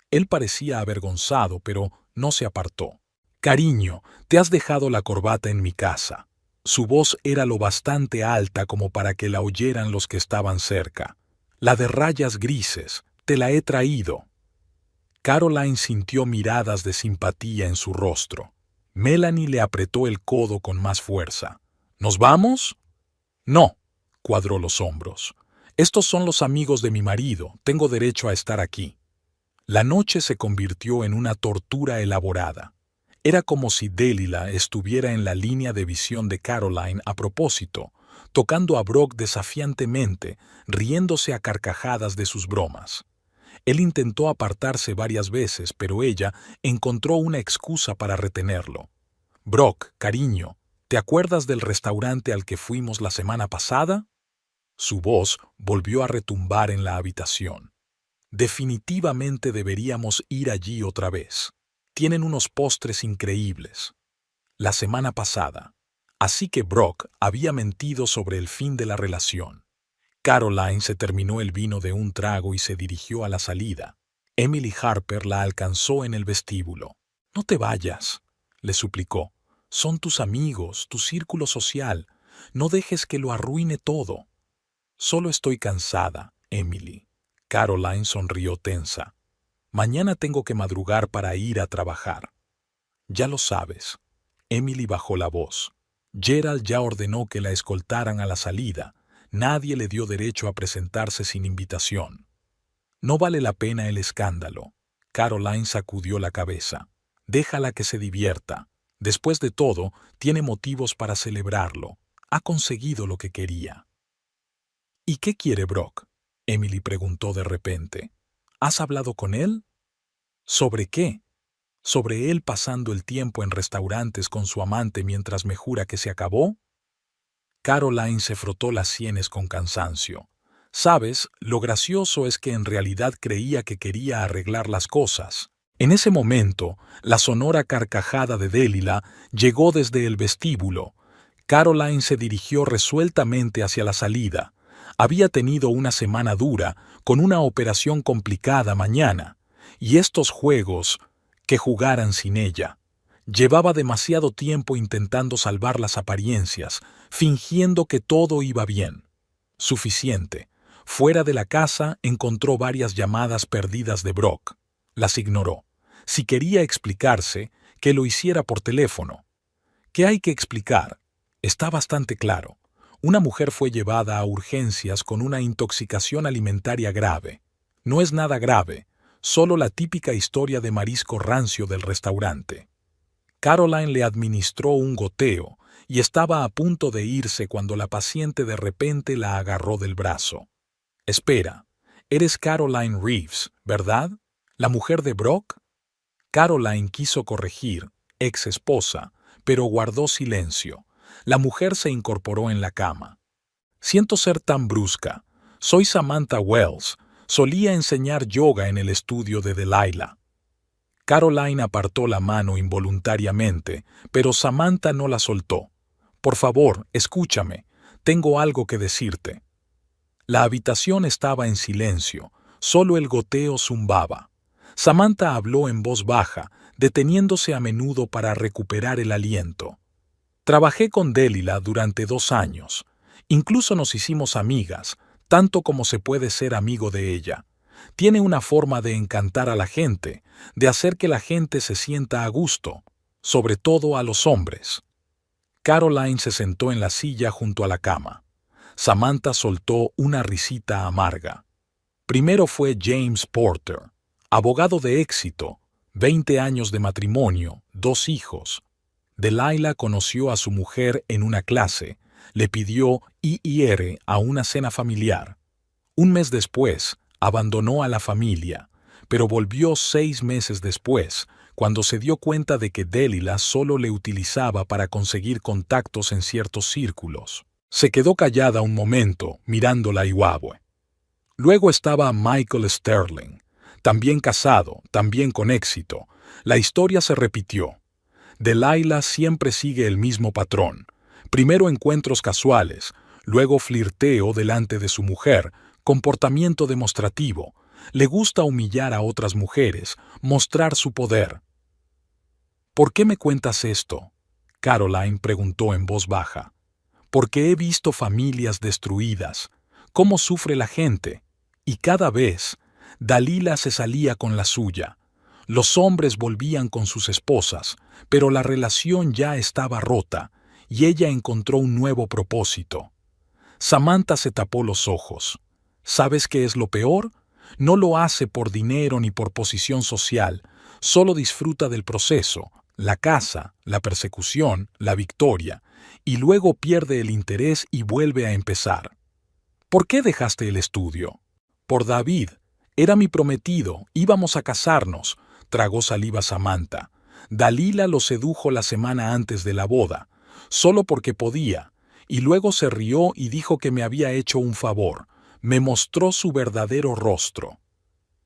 Él parecía avergonzado, pero no se apartó. «Cariño, te has dejado la corbata en mi casa». Su voz era lo bastante alta como para que la oyeran los que estaban cerca. «La de rayas grises, te la he traído». Caroline sintió miradas de simpatía en su rostro. Melanie le apretó el codo con más fuerza. «¿Nos vamos?» «No», cuadró los hombros. Estos son los amigos de mi marido, tengo derecho a estar aquí. La noche se convirtió en una tortura elaborada. Era como si Delilah estuviera en la línea de visión de Caroline a propósito, tocando a Brock desafiantemente, riéndose a carcajadas de sus bromas. Él intentó apartarse varias veces, pero ella encontró una excusa para retenerlo. «Brock, cariño, ¿te acuerdas del restaurante al que fuimos la semana pasada?» Su voz volvió a retumbar en la habitación. «Definitivamente deberíamos ir allí otra vez. Tienen unos postres increíbles». La semana pasada. Así que Brock había mentido sobre el fin de la relación. Caroline se terminó el vino de un trago y se dirigió a la salida. Emily Harper la alcanzó en el vestíbulo. «No te vayas», le suplicó. «Son tus amigos, tu círculo social. No dejes que lo arruine todo». «Solo estoy cansada, Emily». Caroline sonrió tensa. «Mañana tengo que madrugar para ir a trabajar». «Ya lo sabes». Emily bajó la voz. Gerald ya ordenó que la escoltaran a la salida. Nadie le dio derecho a presentarse sin invitación. «No vale la pena el escándalo». Caroline sacudió la cabeza. «Déjala que se divierta. Después de todo, tiene motivos para celebrarlo. Ha conseguido lo que quería». «¿Y qué quiere Brock?», Emily preguntó de repente. «¿Has hablado con él?» «¿Sobre qué?» «¿Sobre él pasando el tiempo en restaurantes con su amante mientras me jura que se acabó?» Caroline se frotó las sienes con cansancio. «Sabes, lo gracioso es que en realidad creía que quería arreglar las cosas». En ese momento, la sonora carcajada de Delilah llegó desde el vestíbulo. Caroline se dirigió resueltamente hacia la salida. Había tenido una semana dura, con una operación complicada mañana, y estos juegos, que jugaran sin ella. Llevaba demasiado tiempo intentando salvar las apariencias, fingiendo que todo iba bien. Suficiente. Fuera de la casa encontró varias llamadas perdidas de Brock. Las ignoró. Si quería explicarse, que lo hiciera por teléfono. ¿Qué hay que explicar? Está bastante claro. Una mujer fue llevada a urgencias con una intoxicación alimentaria grave. No es nada grave, solo la típica historia de marisco rancio del restaurante. Caroline le administró un goteo y estaba a punto de irse cuando la paciente de repente la agarró del brazo. «Espera, eres Caroline Reeves, ¿verdad? ¿La mujer de Brock?» Caroline quiso corregir, ex esposa, pero guardó silencio. La mujer se incorporó en la cama. «Siento ser tan brusca. Soy Samantha Wells. Solía enseñar yoga en el estudio de Delilah». Caroline apartó la mano involuntariamente, pero Samantha no la soltó. «Por favor, escúchame. Tengo algo que decirte». La habitación estaba en silencio, solo el goteo zumbaba. Samantha habló en voz baja, deteniéndose a menudo para recuperar el aliento. «Trabajé con Delilah durante 2 años. Incluso nos hicimos amigas, tanto como se puede ser amigo de ella. Tiene una forma de encantar a la gente, de hacer que la gente se sienta a gusto, sobre todo a los hombres». Caroline se sentó en la silla junto a la cama. Samantha soltó una risita amarga. Primero fue James Porter, abogado de éxito, 20 años de matrimonio, 2 hijos. Delilah conoció a su mujer en una clase, le pidió IR a una cena familiar. Un mes después, abandonó a la familia, pero volvió 6 meses después, cuando se dio cuenta de que Delilah solo le utilizaba para conseguir contactos en ciertos círculos. Se quedó callada un momento, mirando la Iwabwe. Luego estaba Michael Sterling, también casado, también con éxito. La historia se repitió. Delilah siempre sigue el mismo patrón. Primero encuentros casuales, luego flirteo delante de su mujer, comportamiento demostrativo. Le gusta humillar a otras mujeres, mostrar su poder. «¿Por qué me cuentas esto?», Caroline preguntó en voz baja. «Porque he visto familias destruidas, cómo sufre la gente, y cada vez Delilah se salía con la suya. Los hombres volvían con sus esposas, pero la relación ya estaba rota, y ella encontró un nuevo propósito». Samantha se tapó los ojos. ¿Sabes qué es lo peor? No lo hace por dinero ni por posición social, solo disfruta del proceso, la casa, la persecución, la victoria, y luego pierde el interés y vuelve a empezar. ¿Por qué dejaste el estudio? Por David. Era mi prometido, íbamos a casarnos, tragó saliva Samantha. Dalila lo sedujo la semana antes de la boda, solo porque podía, y luego se rió y dijo que me había hecho un favor. Me mostró su verdadero rostro.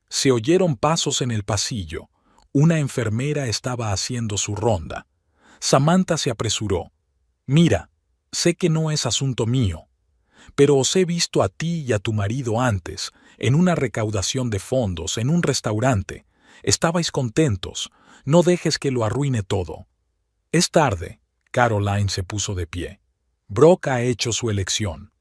Se oyeron pasos en el pasillo. Una enfermera estaba haciendo su ronda. Samantha se apresuró. Mira, sé que no es asunto mío, pero os he visto a ti y a tu marido antes, en una recaudación de fondos, en un restaurante. Estabais contentos. No dejes que lo arruine todo. Es tarde. Caroline se puso de pie. Brock ha hecho su elección.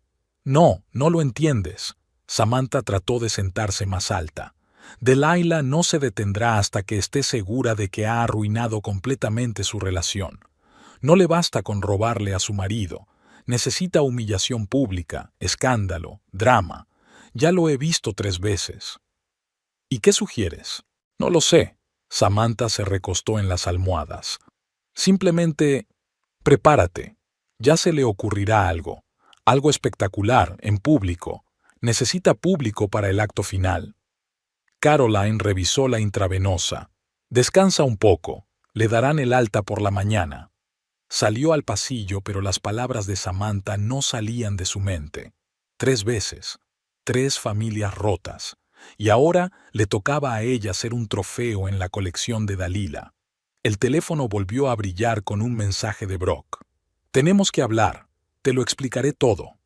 No, no lo entiendes. Samantha trató de sentarse más alta. Delilah no se detendrá hasta que esté segura de que ha arruinado completamente su relación. No le basta con robarle a su marido. Necesita humillación pública, escándalo, drama. Ya lo he visto 3 veces. ¿Y qué sugieres? No lo sé. Samantha se recostó en las almohadas. Simplemente, prepárate. Ya se le ocurrirá algo. Algo espectacular, en público. Necesita público para el acto final. Caroline revisó la intravenosa. Descansa un poco. Le darán el alta por la mañana. Salió al pasillo, pero las palabras de Samantha no salían de su mente. 3 veces. 3 familias rotas. Y ahora le tocaba a ella ser un trofeo en la colección de Dalila. El teléfono volvió a brillar con un mensaje de Brock. Tenemos que hablar. Te lo explicaré todo.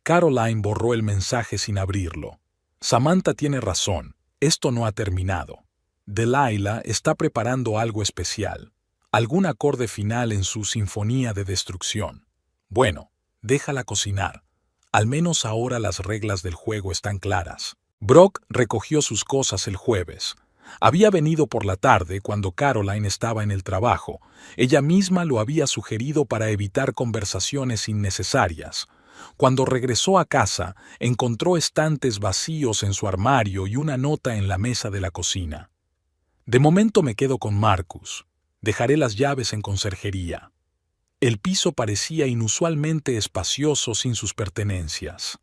Caroline borró el mensaje sin abrirlo. Samantha tiene razón. Esto no ha terminado. Delilah está preparando algo especial. Algún acorde final en su sinfonía de destrucción. Bueno, déjala cocinar. Al menos ahora las reglas del juego están claras. Brock recogió sus cosas el jueves. Había venido por la tarde cuando Caroline estaba en el trabajo. Ella misma lo había sugerido para evitar conversaciones innecesarias. Cuando regresó a casa, encontró estantes vacíos en su armario y una nota en la mesa de la cocina. De momento me quedo con Marcus. Dejaré las llaves en conserjería. El piso parecía inusualmente espacioso sin sus pertenencias.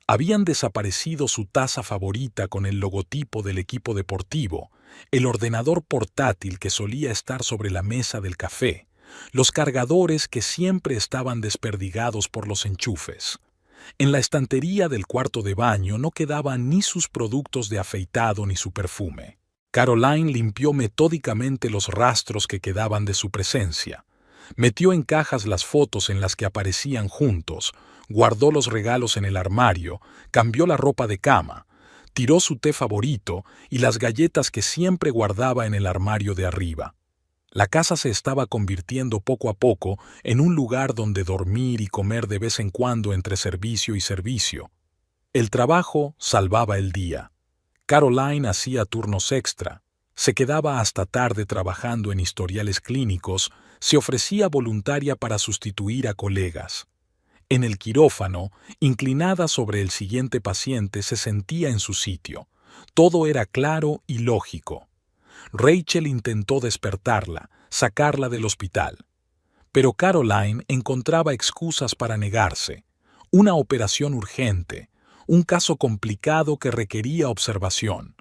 Habían desaparecido su taza favorita con el logotipo del equipo deportivo, el ordenador portátil que solía estar sobre la mesa del café, los cargadores que siempre estaban desperdigados por los enchufes. En la estantería del cuarto de baño no quedaban ni sus productos de afeitado ni su perfume. Caroline limpió metódicamente los rastros que quedaban de su presencia. Metió en cajas las fotos en las que aparecían juntos, guardó los regalos en el armario, cambió la ropa de cama, tiró su té favorito y las galletas que siempre guardaba en el armario de arriba. La casa se estaba convirtiendo poco a poco en un lugar donde dormir y comer de vez en cuando entre servicio y servicio. El trabajo salvaba el día. Caroline hacía turnos extra, se quedaba hasta tarde trabajando en historiales clínicos, se ofrecía voluntaria para sustituir a colegas. En el quirófano, inclinada sobre el siguiente paciente, se sentía en su sitio. Todo era claro y lógico. Rachel intentó despertarla, sacarla del hospital. Pero Caroline encontraba excusas para negarse. Una operación urgente, un caso complicado que requería observación.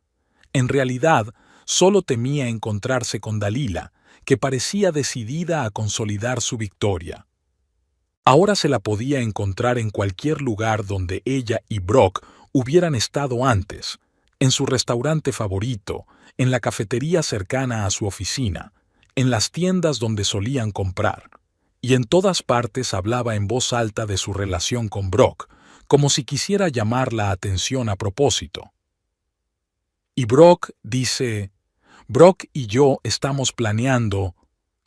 En realidad, solo temía encontrarse con Dalila, que parecía decidida a consolidar su victoria. Ahora se la podía encontrar en cualquier lugar donde ella y Brock hubieran estado antes, en su restaurante favorito, en la cafetería cercana a su oficina, en las tiendas donde solían comprar. Y en todas partes hablaba en voz alta de su relación con Brock, como si quisiera llamar la atención a propósito. Y Brock dice, Brock y yo estamos planeando,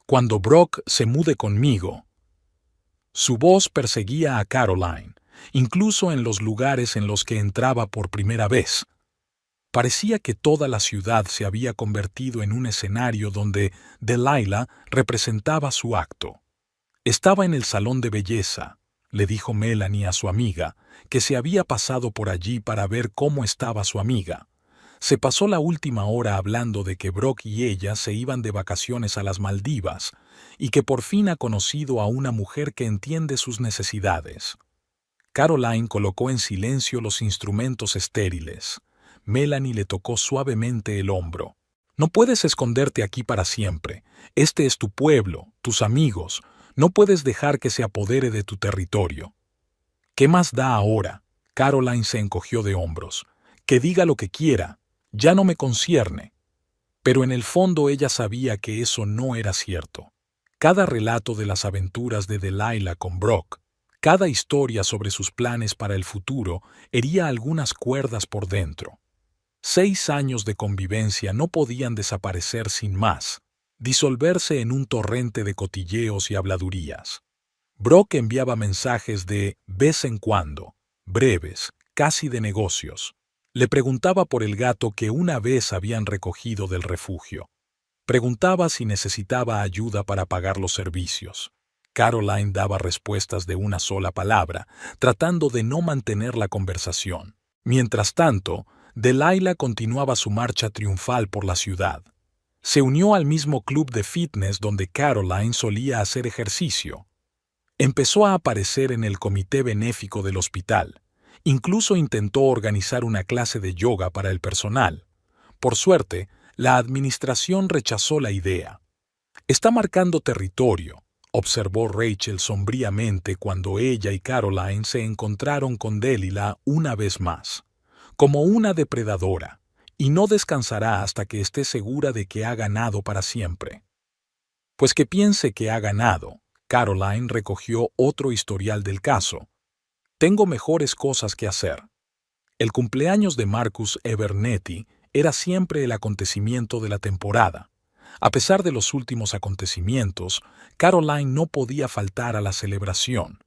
cuando Brock se mude conmigo. Su voz perseguía a Caroline, incluso en los lugares en los que entraba por primera vez. Parecía que toda la ciudad se había convertido en un escenario donde Delilah representaba su acto. Estaba en el salón de belleza, le dijo Melanie a su amiga, que se había pasado por allí para ver cómo estaba su amiga. Se pasó la última hora hablando de que Brock y ella se iban de vacaciones a las Maldivas y que por fin ha conocido a una mujer que entiende sus necesidades. Caroline colocó en silencio los instrumentos estériles. Melanie le tocó suavemente el hombro. No puedes esconderte aquí para siempre. Este es tu pueblo, tus amigos. No puedes dejar que se apodere de tu territorio. ¿Qué más da ahora? Caroline se encogió de hombros. Que diga lo que quiera. Ya no me concierne. Pero en el fondo ella sabía que eso no era cierto. Cada relato de las aventuras de Delilah con Brock, cada historia sobre sus planes para el futuro, hería algunas cuerdas por dentro. 6 años de convivencia no podían desaparecer sin más, disolverse en un torrente de cotilleos y habladurías. Brock enviaba mensajes de vez en cuando, breves, casi de negocios. Le preguntaba por el gato que una vez habían recogido del refugio. Preguntaba si necesitaba ayuda para pagar los servicios. Caroline daba respuestas de una sola palabra, tratando de no mantener la conversación. Mientras tanto, Delilah continuaba su marcha triunfal por la ciudad. Se unió al mismo club de fitness donde Caroline solía hacer ejercicio. Empezó a aparecer en el comité benéfico del hospital. Incluso intentó organizar una clase de yoga para el personal. Por suerte, la administración rechazó la idea. Está marcando territorio, observó Rachel sombríamente cuando ella y Caroline se encontraron con Delilah una vez más. Como una depredadora, y no descansará hasta que esté segura de que ha ganado para siempre. Pues que piense que ha ganado, Caroline recogió otro historial del caso. Tengo mejores cosas que hacer. El cumpleaños de Marcus Abernethy era siempre el acontecimiento de la temporada. A pesar de los últimos acontecimientos, Caroline no podía faltar a la celebración.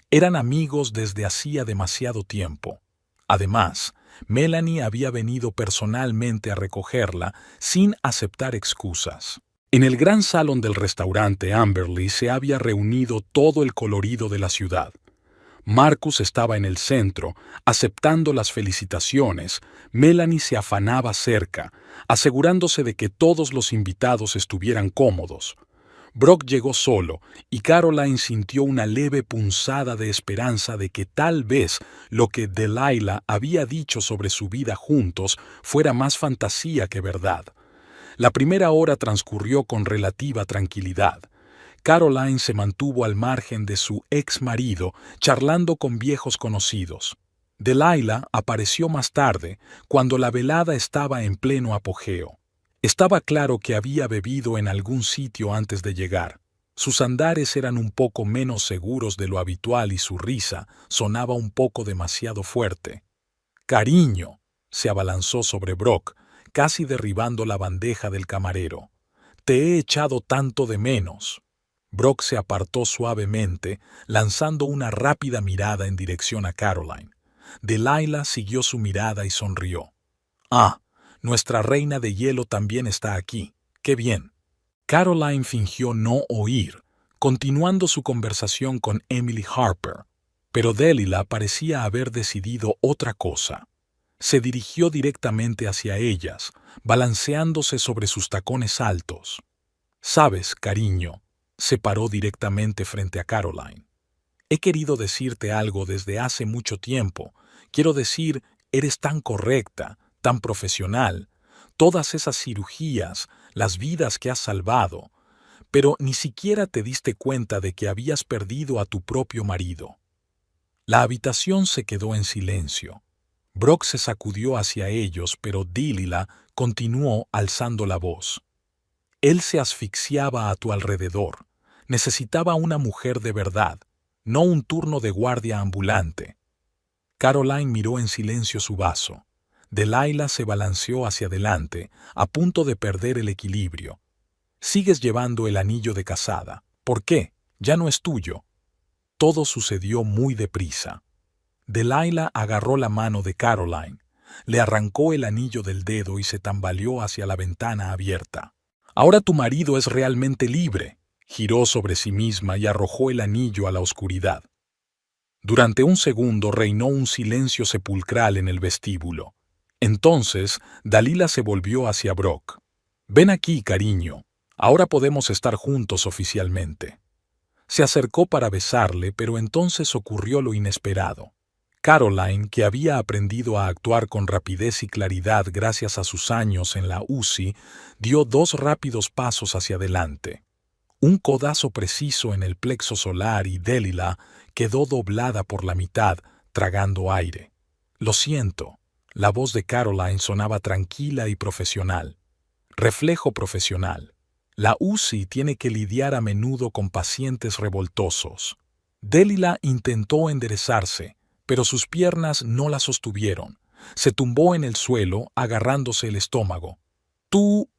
Eran amigos desde hacía demasiado tiempo. Además, Melanie había venido personalmente a recogerla sin aceptar excusas. En el gran salón del restaurante Amberley se había reunido todo el colorido de la ciudad. Marcus estaba en el centro, aceptando las felicitaciones. Melanie se afanaba cerca, asegurándose de que todos los invitados estuvieran cómodos. Brock llegó solo, y Caroline sintió una leve punzada de esperanza de que tal vez lo que Delilah había dicho sobre su vida juntos fuera más fantasía que verdad. La primera hora transcurrió con relativa tranquilidad. Caroline se mantuvo al margen de su ex marido, charlando con viejos conocidos. Delilah apareció más tarde, cuando la velada estaba en pleno apogeo. Estaba claro que había bebido en algún sitio antes de llegar. Sus andares eran un poco menos seguros de lo habitual y su risa sonaba un poco demasiado fuerte. «Cariño», se abalanzó sobre Brock, casi derribando la bandeja del camarero. «Te he echado tanto de menos». Brock se apartó suavemente, lanzando una rápida mirada en dirección a Caroline. Delilah siguió su mirada y sonrió. «Ah, nuestra reina de hielo también está aquí. ¡Qué bien!». Caroline fingió no oír, continuando su conversación con Emily Harper, pero Delilah parecía haber decidido otra cosa. Se dirigió directamente hacia ellas, balanceándose sobre sus tacones altos. «Sabes, cariño», se paró directamente frente a Caroline. «He querido decirte algo desde hace mucho tiempo. Quiero decir, eres tan correcta, tan profesional, todas esas cirugías, las vidas que has salvado, pero ni siquiera te diste cuenta de que habías perdido a tu propio marido». La habitación se quedó en silencio. Brock se sacudió hacia ellos, pero Delilah continuó alzando la voz. «Él se asfixiaba a tu alrededor. Necesitaba una mujer de verdad, no un turno de guardia ambulante». Caroline miró en silencio su vaso. Delilah se balanceó hacia adelante, a punto de perder el equilibrio. «Sigues llevando el anillo de casada. ¿Por qué? Ya no es tuyo». Todo sucedió muy deprisa. Delilah agarró la mano de Caroline, le arrancó el anillo del dedo y se tambaleó hacia la ventana abierta. «Ahora tu marido es realmente libre», giró sobre sí misma y arrojó el anillo a la oscuridad. Durante un segundo reinó un silencio sepulcral en el vestíbulo. Entonces, Dalila se volvió hacia Brock. «Ven aquí, cariño. Ahora podemos estar juntos oficialmente». Se acercó para besarle, pero entonces ocurrió lo inesperado. Caroline, que había aprendido a actuar con rapidez y claridad gracias a sus años en la UCI, dio 2 rápidos pasos hacia adelante. Un codazo preciso en el plexo solar y Dalila quedó doblada por la mitad, tragando aire. «Lo siento». La voz de Caroline sonaba tranquila y profesional. Reflejo profesional. La UCI tiene que lidiar a menudo con pacientes revoltosos. Dalila intentó enderezarse, pero sus piernas no la sostuvieron. Se tumbó en el suelo, agarrándose el estómago. «Tú»,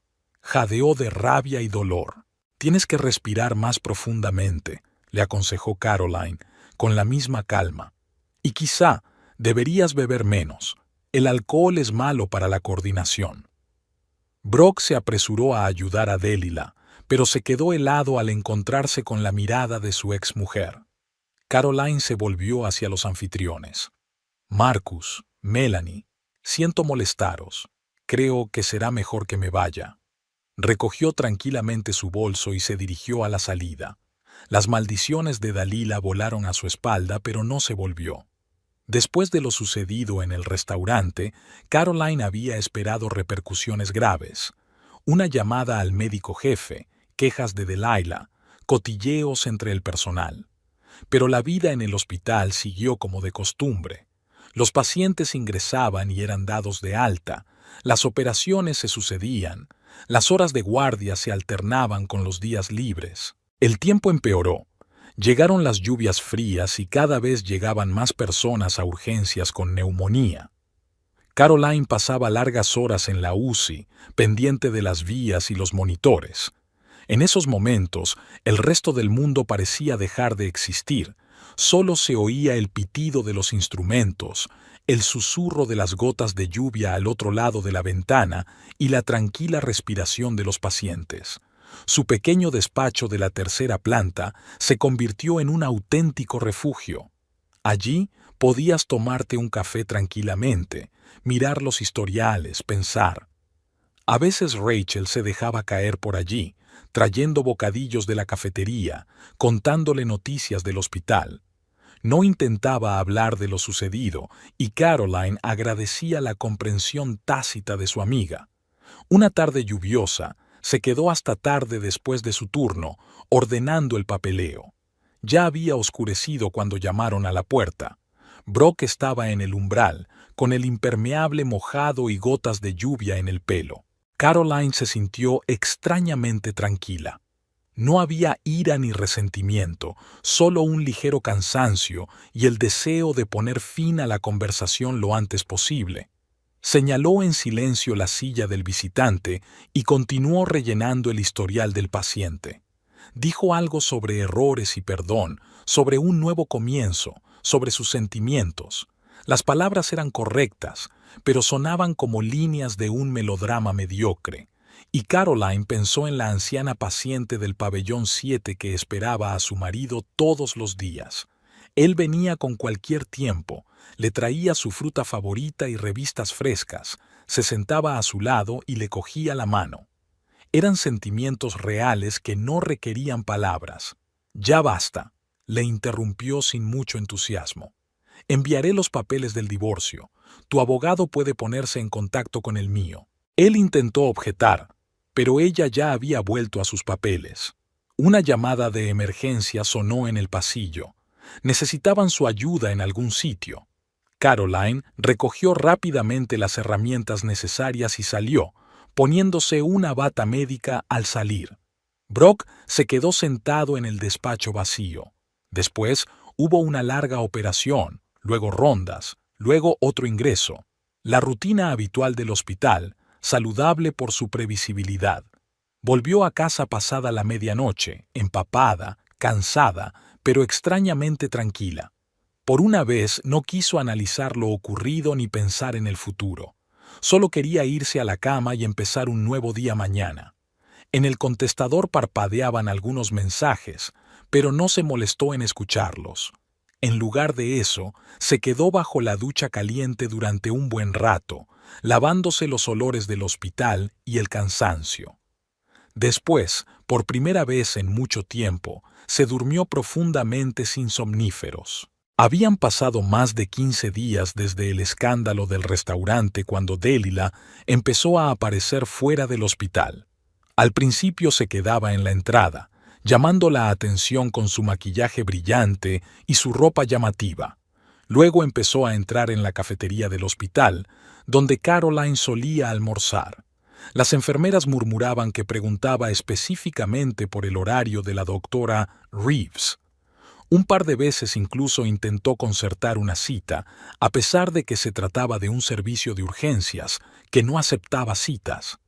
jadeó de rabia y dolor. «Tienes que respirar más profundamente», le aconsejó Caroline, con la misma calma. «Y quizá deberías beber menos. El alcohol es malo para la coordinación». Brock se apresuró a ayudar a Dalila, pero se quedó helado al encontrarse con la mirada de su exmujer. Caroline se volvió hacia los anfitriones. «Marcus, Melanie, siento molestaros. Creo que será mejor que me vaya». Recogió tranquilamente su bolso y se dirigió a la salida. Las maldiciones de Dalila volaron a su espalda, pero no se volvió. Después de lo sucedido en el restaurante, Caroline había esperado repercusiones graves. Una llamada al médico jefe, quejas de Delilah, cotilleos entre el personal. Pero la vida en el hospital siguió como de costumbre. Los pacientes ingresaban y eran dados de alta, las operaciones se sucedían, las horas de guardia se alternaban con los días libres. El tiempo empeoró. Llegaron las lluvias frías y cada vez llegaban más personas a urgencias con neumonía. Caroline pasaba largas horas en la UCI, pendiente de las vías y los monitores. En esos momentos, el resto del mundo parecía dejar de existir. Solo se oía el pitido de los instrumentos, el susurro de las gotas de lluvia al otro lado de la ventana y la tranquila respiración de los pacientes. Su pequeño despacho de la 3ª planta se convirtió en un auténtico refugio. Allí podías tomarte un café tranquilamente, mirar los historiales, pensar. A veces Rachel se dejaba caer por allí, trayendo bocadillos de la cafetería, contándole noticias del hospital. No intentaba hablar de lo sucedido y Caroline agradecía la comprensión tácita de su amiga. Una tarde lluviosa, se quedó hasta tarde después de su turno, ordenando el papeleo. Ya había oscurecido cuando llamaron a la puerta. Brock estaba en el umbral, con el impermeable mojado y gotas de lluvia en el pelo. Caroline se sintió extrañamente tranquila. No había ira ni resentimiento, solo un ligero cansancio y el deseo de poner fin a la conversación lo antes posible. Señaló en silencio la silla del visitante y continuó rellenando el historial del paciente. Dijo algo sobre errores y perdón, sobre un nuevo comienzo, sobre sus sentimientos. Las palabras eran correctas, pero sonaban como líneas de un melodrama mediocre. Y Caroline pensó en la anciana paciente del pabellón 7 que esperaba a su marido todos los días. Él venía con cualquier tiempo, le traía su fruta favorita y revistas frescas, se sentaba a su lado y le cogía la mano. Eran sentimientos reales que no requerían palabras. «Ya basta», le interrumpió sin mucho entusiasmo. «Enviaré los papeles del divorcio. Tu abogado puede ponerse en contacto con el mío». Él intentó objetar, pero ella ya había vuelto a sus papeles. Una llamada de emergencia sonó en el pasillo. Necesitaban su ayuda en algún sitio. Caroline recogió rápidamente las herramientas necesarias y salió, poniéndose una bata médica al salir. Brock se quedó sentado en el despacho vacío. Después hubo una larga operación, luego rondas, luego otro ingreso. La rutina habitual del hospital, saludable por su previsibilidad. Volvió a casa pasada la medianoche, empapada, cansada, pero extrañamente tranquila. Por una vez no quiso analizar lo ocurrido ni pensar en el futuro. Solo quería irse a la cama y empezar un nuevo día mañana. En el contestador parpadeaban algunos mensajes, pero no se molestó en escucharlos. En lugar de eso, se quedó bajo la ducha caliente durante un buen rato, lavándose los olores del hospital y el cansancio. Después, por primera vez en mucho tiempo, se durmió profundamente sin somníferos. Habían pasado más de 15 días desde el escándalo del restaurante cuando Delilah empezó a aparecer fuera del hospital. Al principio se quedaba en la entrada, llamando la atención con su maquillaje brillante y su ropa llamativa. Luego empezó a entrar en la cafetería del hospital, donde Caroline solía almorzar. Las enfermeras murmuraban que preguntaba específicamente por el horario de la doctora Reeves. Un par de veces incluso intentó concertar una cita, a pesar de que se trataba de un servicio de urgencias que no aceptaba citas.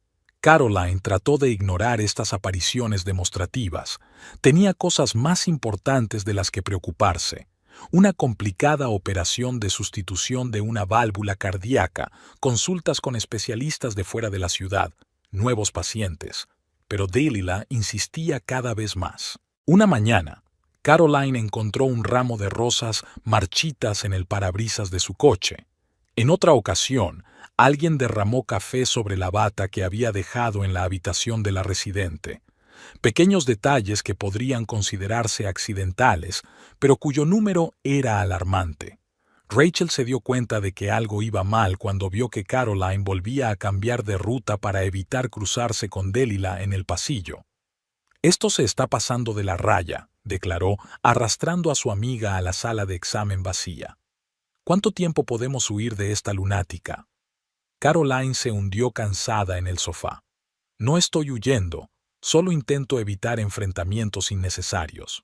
Caroline trató de ignorar estas apariciones demostrativas. Tenía cosas más importantes de las que preocuparse. Una complicada operación de sustitución de una válvula cardíaca, consultas con especialistas de fuera de la ciudad, nuevos pacientes. Pero Delilah insistía cada vez más. Una mañana, Caroline encontró un ramo de rosas marchitas en el parabrisas de su coche. En otra ocasión, alguien derramó café sobre la bata que había dejado en la habitación de la residente. Pequeños detalles que podrían considerarse accidentales, pero cuyo número era alarmante. Rachel se dio cuenta de que algo iba mal cuando vio que Caroline volvía a cambiar de ruta para evitar cruzarse con Delilah en el pasillo. «Esto se está pasando de la raya», declaró, arrastrando a su amiga a la sala de examen vacía. «¿Cuánto tiempo podemos huir de esta lunática?» Caroline se hundió cansada en el sofá. «No estoy huyendo, solo intento evitar enfrentamientos innecesarios».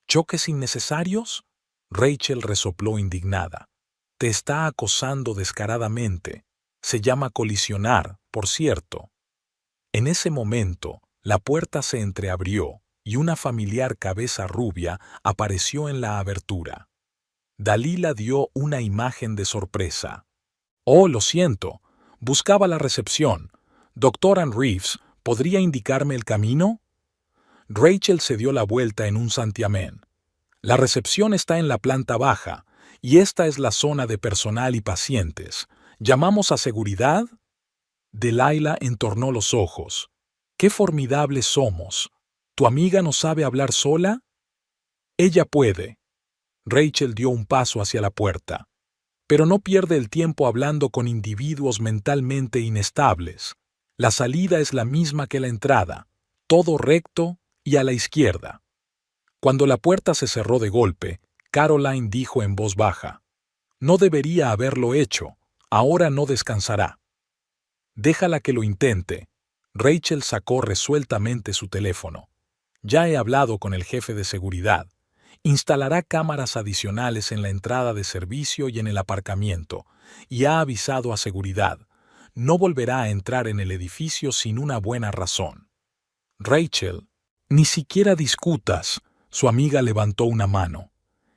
«¿Choques innecesarios?», Rachel resopló indignada. «Te está acosando descaradamente. Se llama colisionar, por cierto». En ese momento, la puerta se entreabrió y una familiar cabeza rubia apareció en la abertura. Delilah dio una imagen de sorpresa. «Oh, lo siento. Buscaba la recepción. Doctor Ann Reeves, ¿podría indicarme el camino?» Rachel se dio la vuelta en un santiamén. «La recepción está en la planta baja, y esta es la zona de personal y pacientes. ¿Llamamos a seguridad?» Delilah entornó los ojos. «¡Qué formidables somos! ¿Tu amiga no sabe hablar sola?» «Ella puede». Rachel dio un paso hacia la puerta. «Pero no pierde el tiempo hablando con individuos mentalmente inestables. La salida es la misma que la entrada, todo recto y a la izquierda». Cuando la puerta se cerró de golpe, Caroline dijo en voz baja: «No debería haberlo hecho. Ahora no descansará». «Déjala que lo intente». Rachel sacó resueltamente su teléfono. «Ya he hablado con el jefe de seguridad. Instalará cámaras adicionales en la entrada de servicio y en el aparcamiento, y ha avisado a seguridad. No volverá a entrar en el edificio sin una buena razón». «Rachel, ni siquiera discutas», su amiga levantó una mano.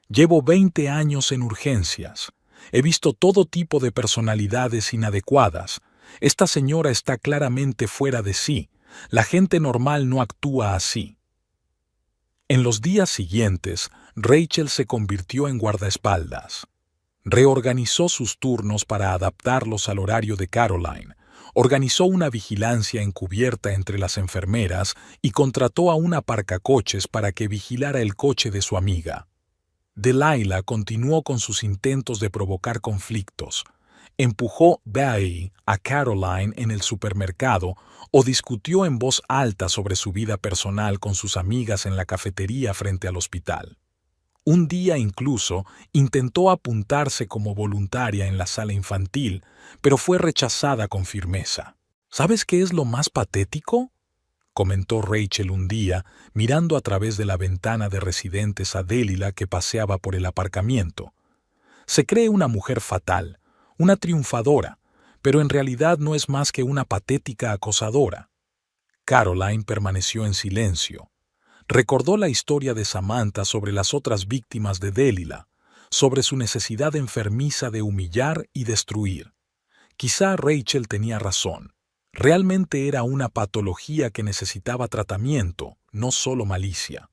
«Llevo 20 años en urgencias. He visto todo tipo de personalidades inadecuadas. Esta señora está claramente fuera de sí. La gente normal no actúa así». En los días siguientes, Rachel se convirtió en guardaespaldas. Reorganizó sus turnos para adaptarlos al horario de Caroline, organizó una vigilancia encubierta entre las enfermeras y contrató a un aparcacoches para que vigilara el coche de su amiga. Delilah continuó con sus intentos de provocar conflictos. Empujó Bay a Caroline en el supermercado o discutió en voz alta sobre su vida personal con sus amigas en la cafetería frente al hospital. Un día incluso intentó apuntarse como voluntaria en la sala infantil, pero fue rechazada con firmeza. «¿Sabes qué es lo más patético?», comentó Rachel un día, mirando a través de la ventana de residentes a Delilah que paseaba por el aparcamiento. «Se cree una mujer fatal, una triunfadora, pero en realidad no es más que una patética acosadora». Caroline permaneció en silencio. Recordó la historia de Samantha sobre las otras víctimas de Delilah, sobre su necesidad enfermiza de humillar y destruir. Quizá Rachel tenía razón. Realmente era una patología que necesitaba tratamiento, no solo malicia.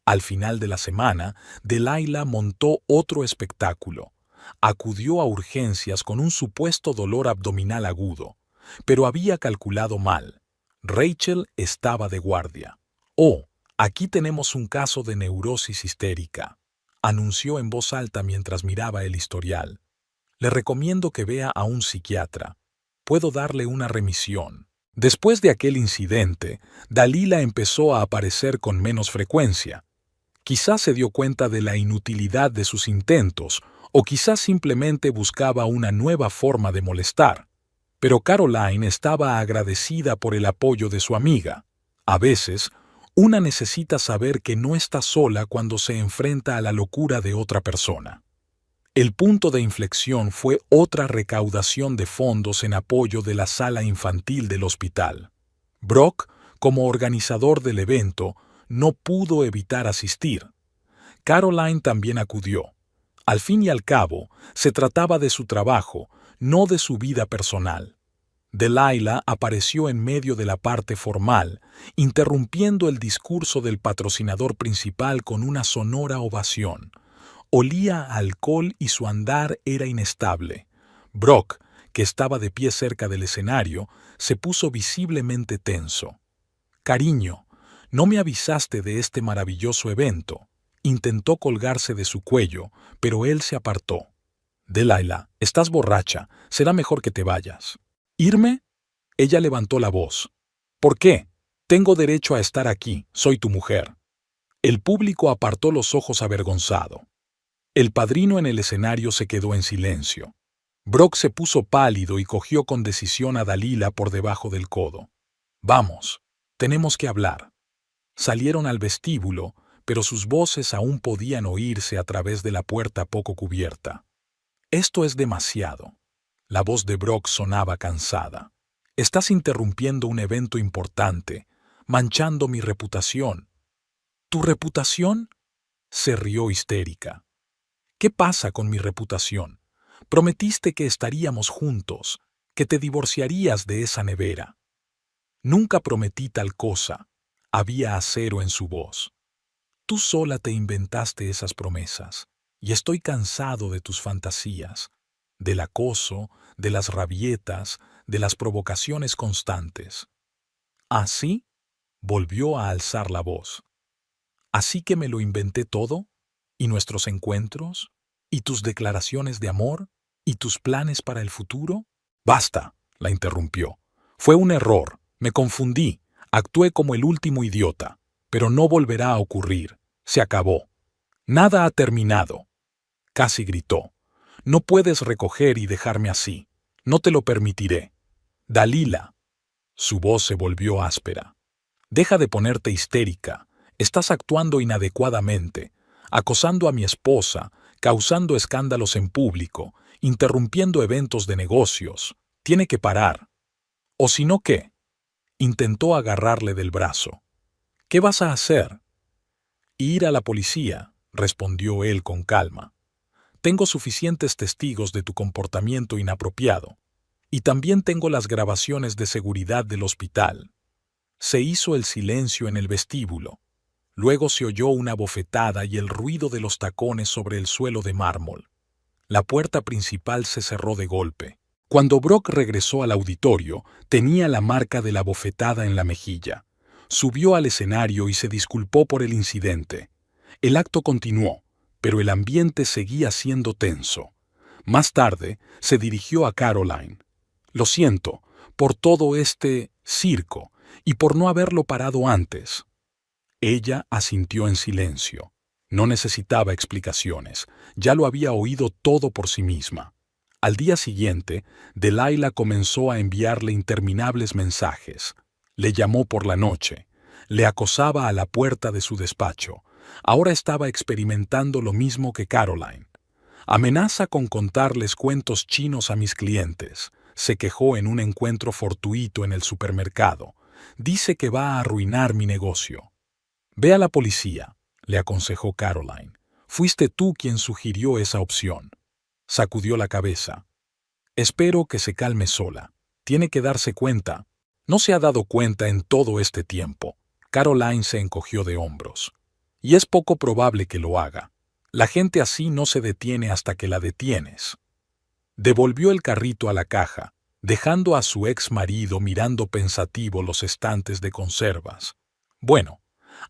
Al final de la semana, Delilah montó otro espectáculo. Acudió a urgencias con un supuesto dolor abdominal agudo, pero había calculado mal. Rachel estaba de guardia. «Oh, aquí tenemos un caso de neurosis histérica», anunció en voz alta mientras miraba el historial. «Le recomiendo que vea a un psiquiatra. Puedo darle una remisión». Después de aquel incidente, Delilah empezó a aparecer con menos frecuencia. Quizás se dio cuenta de la inutilidad de sus intentos, o quizás simplemente buscaba una nueva forma de molestar. Pero Caroline estaba agradecida por el apoyo de su amiga. A veces, una necesita saber que no está sola cuando se enfrenta a la locura de otra persona. El punto de inflexión fue otra recaudación de fondos en apoyo de la sala infantil del hospital. Brock, como organizador del evento, no pudo evitar asistir. Caroline también acudió. Al fin y al cabo, se trataba de su trabajo, no de su vida personal. Delilah apareció en medio de la parte formal, interrumpiendo el discurso del patrocinador principal con una sonora ovación. Olía a alcohol y su andar era inestable. Brock, que estaba de pie cerca del escenario, se puso visiblemente tenso. «Cariño, no me avisaste de este maravilloso evento». Intentó colgarse de su cuello, pero él se apartó. «Delilah, estás borracha. Será mejor que te vayas». «¿Irme?». Ella levantó la voz. «¿Por qué? Tengo derecho a estar aquí. Soy tu mujer». El público apartó los ojos avergonzado. El padrino en el escenario se quedó en silencio. Brock se puso pálido y cogió con decisión a Delilah por debajo del codo. «Vamos, tenemos que hablar». Salieron al vestíbulo, pero sus voces aún podían oírse a través de la puerta poco cubierta. «Esto es demasiado». La voz de Brock sonaba cansada. «Estás interrumpiendo un evento importante, manchando mi reputación». «¿Tu reputación?». Se rió histérica. «¿Qué pasa con mi reputación? Prometiste que estaríamos juntos, que te divorciarías de esa nevera». «Nunca prometí tal cosa». Había acero en su voz. «Tú sola te inventaste esas promesas, y estoy cansado de tus fantasías, del acoso, de las rabietas, de las provocaciones constantes». «¿Así?». Volvió a alzar la voz. «¿Así que me lo inventé todo? ¿Y nuestros encuentros? ¿Y tus declaraciones de amor? ¿Y tus planes para el futuro?». «Basta», la interrumpió. «Fue un error, me confundí, actué como el último idiota, pero no volverá a ocurrir. Se acabó. Nada ha terminado». Casi gritó. «No puedes recoger y dejarme así. No te lo permitiré». «Delilah». Su voz se volvió áspera. «Deja de ponerte histérica. Estás actuando inadecuadamente, acosando a mi esposa, causando escándalos en público, interrumpiendo eventos de negocios. Tiene que parar». «¿O si no qué?». Intentó agarrarle del brazo. «¿Qué vas a hacer?». «Ir a la policía», respondió él con calma. «Tengo suficientes testigos de tu comportamiento inapropiado. Y también tengo las grabaciones de seguridad del hospital». Se hizo el silencio en el vestíbulo. Luego se oyó una bofetada y el ruido de los tacones sobre el suelo de mármol. La puerta principal se cerró de golpe. Cuando Brock regresó al auditorio, tenía la marca de la bofetada en la mejilla. Subió al escenario y se disculpó por el incidente. El acto continuó, pero el ambiente seguía siendo tenso. Más tarde, se dirigió a Caroline. «Lo siento por todo este circo y por no haberlo parado antes». Ella asintió en silencio. No necesitaba explicaciones, ya lo había oído todo por sí misma. Al día siguiente, Delilah comenzó a enviarle interminables mensajes. Le llamó por la noche, le acosaba a la puerta de su despacho. Ahora estaba experimentando lo mismo que Caroline. «Amenaza con contarles cuentos chinos a mis clientes», se quejó en un encuentro fortuito en el supermercado. «Dice que va a arruinar mi negocio». «Ve a la policía», le aconsejó Caroline. «Fuiste tú quien sugirió esa opción». Sacudió la cabeza. «Espero que se calme sola. Tiene que darse cuenta». «No se ha dado cuenta en todo este tiempo». Caroline se encogió de hombros. y es poco probable que lo haga. La gente así no se detiene hasta que la detienes. Devolvió el carrito a la caja, dejando a su ex marido mirando pensativo los estantes de conservas. Bueno,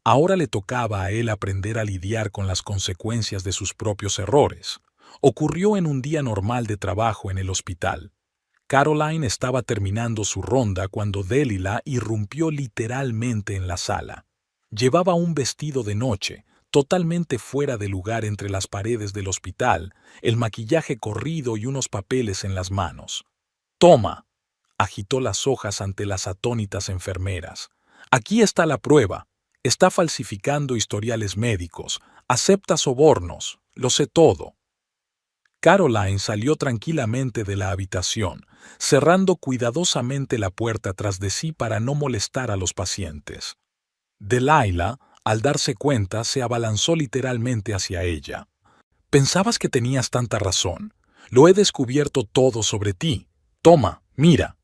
ahora le tocaba a él aprender a lidiar con las consecuencias de sus propios errores. Ocurrió en un día normal de trabajo en el hospital. Caroline estaba terminando su ronda cuando Delilah irrumpió literalmente en la sala. Llevaba un vestido de noche, totalmente fuera de lugar entre las paredes del hospital, el maquillaje corrido y unos papeles en las manos. «Toma», agitó las hojas ante las atónitas enfermeras. «Aquí está la prueba. Está falsificando historiales médicos. Acepta sobornos. Lo sé todo». Caroline salió tranquilamente de la habitación, cerrando cuidadosamente la puerta tras de sí para no molestar a los pacientes. Delilah, al darse cuenta, se abalanzó literalmente hacia ella. «Pensabas que tenías tanta razón. Lo he descubierto todo sobre ti. Toma, mira».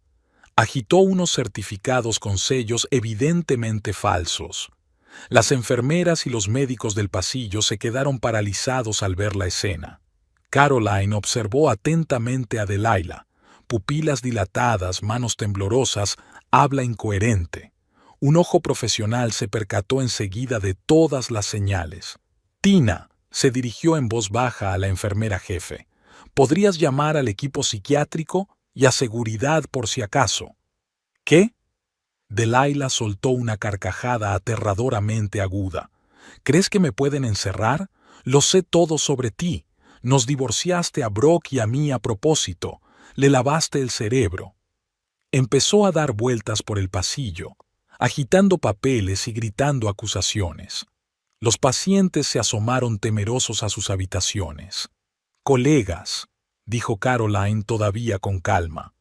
Agitó unos certificados con sellos evidentemente falsos. Las enfermeras y los médicos del pasillo se quedaron paralizados al ver la escena. Caroline observó atentamente a Delilah. Pupilas dilatadas, manos temblorosas, habla incoherente. Un ojo profesional se percató enseguida de todas las señales. «Tina», se dirigió en voz baja a la enfermera jefe. «¿Podrías llamar al equipo psiquiátrico y a seguridad por si acaso?» «¿Qué?» Delilah soltó una carcajada aterradoramente aguda. «¿Crees que me pueden encerrar? Lo sé todo sobre ti. Nos divorciaste a Brock y a mí a propósito. Le lavaste el cerebro». Empezó a dar vueltas por el pasillo, agitando papeles y gritando acusaciones. Los pacientes se asomaron temerosos a sus habitaciones. «Colegas», dijo Caroline todavía con calma,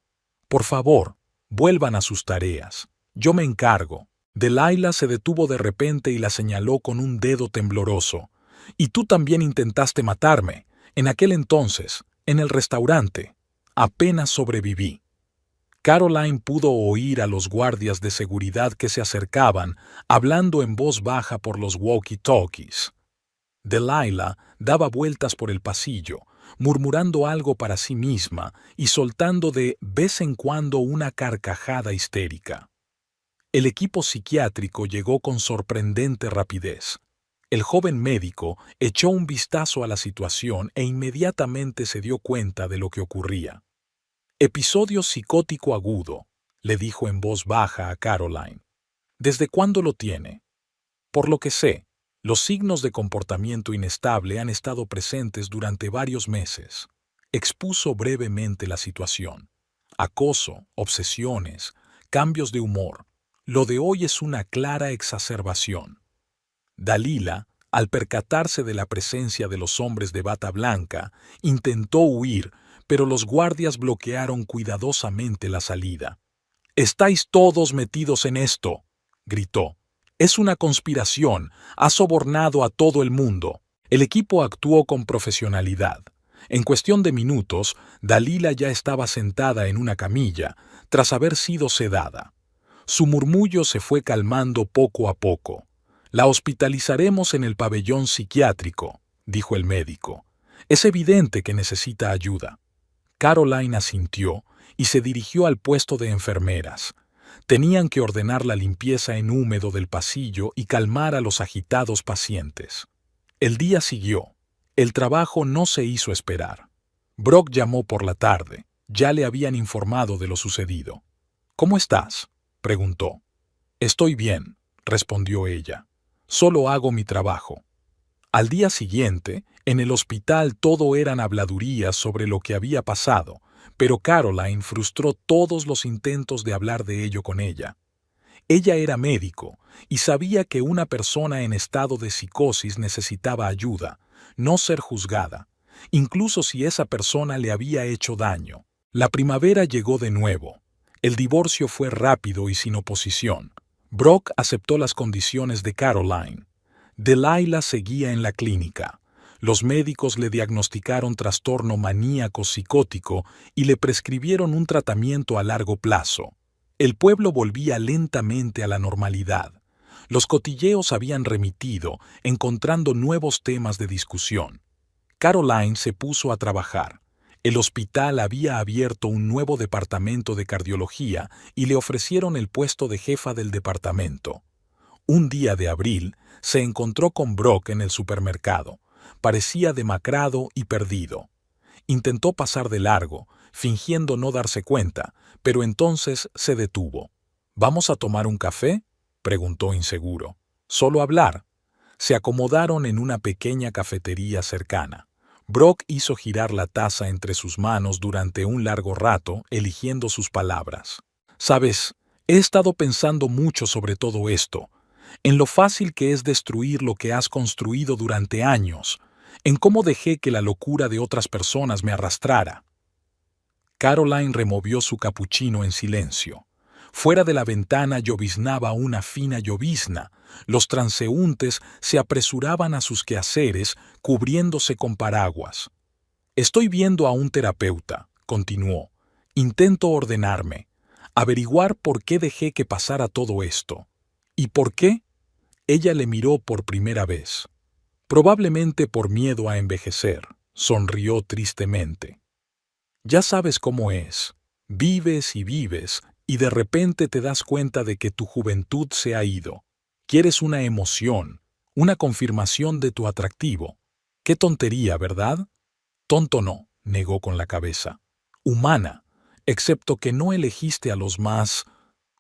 «por favor, vuelvan a sus tareas. Yo me encargo». Delilah se detuvo de repente y la señaló con un dedo tembloroso. «Y tú también intentaste matarme. En aquel entonces, en el restaurante. Apenas sobreviví». Caroline pudo oír a los guardias de seguridad que se acercaban, hablando en voz baja por los walkie-talkies. Delilah daba vueltas por el pasillo, murmurando algo para sí misma y soltando de vez en cuando una carcajada histérica. El equipo psiquiátrico llegó con sorprendente rapidez. El joven médico echó un vistazo a la situación e inmediatamente se dio cuenta de lo que ocurría. «Episodio psicótico agudo», le dijo en voz baja a Caroline. «¿Desde cuándo lo tiene?» «Por lo que sé, los signos de comportamiento inestable han estado presentes durante varios meses». Expuso brevemente la situación. «Acoso, obsesiones, cambios de humor. Lo de hoy es una clara exacerbación». Delilah, al percatarse de la presencia de los hombres de bata blanca, intentó huir, pero los guardias bloquearon cuidadosamente la salida. «Estáis todos metidos en esto», gritó. «Es una conspiración, ha sobornado a todo el mundo». El equipo actuó con profesionalidad. En cuestión de minutos, Delilah ya estaba sentada en una camilla, tras haber sido sedada. Su murmullo se fue calmando poco a poco. «La hospitalizaremos en el pabellón psiquiátrico», dijo el médico. «Es evidente que necesita ayuda». Caroline asintió y se dirigió al puesto de enfermeras. Tenían que ordenar la limpieza en húmedo del pasillo y calmar a los agitados pacientes. El día siguió. El trabajo no se hizo esperar. Brock llamó por la tarde. Ya le habían informado de lo sucedido. «¿Cómo estás?», preguntó. «Estoy bien», respondió ella. «Solo hago mi trabajo». Al día siguiente, en el hospital todo eran habladurías sobre lo que había pasado, pero Caroline frustró todos los intentos de hablar de ello con ella. Ella era médico y sabía que una persona en estado de psicosis necesitaba ayuda, no ser juzgada, incluso si esa persona le había hecho daño. La primavera llegó de nuevo. El divorcio fue rápido y sin oposición. Brock aceptó las condiciones de Caroline. Delilah seguía en la clínica. Los médicos le diagnosticaron trastorno maníaco psicótico y le prescribieron un tratamiento a largo plazo. El pueblo volvía lentamente a la normalidad. Los cotilleos habían remitido, encontrando nuevos temas de discusión. Caroline se puso a trabajar. El hospital había abierto un nuevo departamento de cardiología y le ofrecieron el puesto de jefa del departamento. Un día de abril, se encontró con Brock en el supermercado. Parecía demacrado y perdido. Intentó pasar de largo, fingiendo no darse cuenta, pero entonces se detuvo. ¿Vamos a tomar un café?, preguntó inseguro. ¿Solo hablar? Se acomodaron en una pequeña cafetería cercana. Brock hizo girar la taza entre sus manos durante un largo rato, eligiendo sus palabras. «Sabes, he estado pensando mucho sobre todo esto, en lo fácil que es destruir lo que has construido durante años, en cómo dejé que la locura de otras personas me arrastrara». Caroline removió su capuchino en silencio. Fuera de la ventana lloviznaba una fina llovizna. Los transeúntes se apresuraban a sus quehaceres, cubriéndose con paraguas. «Estoy viendo a un terapeuta», continuó. «Intento ordenarme, averiguar por qué dejé que pasara todo esto». «¿Y por qué?». Ella le miró por primera vez. «Probablemente por miedo a envejecer», sonrió tristemente. «Ya sabes cómo es. Vives y vives, y de repente te das cuenta de que tu juventud se ha ido. Quieres una emoción, una confirmación de tu atractivo. Qué tontería, ¿verdad?». «Tonto no», negó con la cabeza. «Humana, excepto que no elegiste a los más...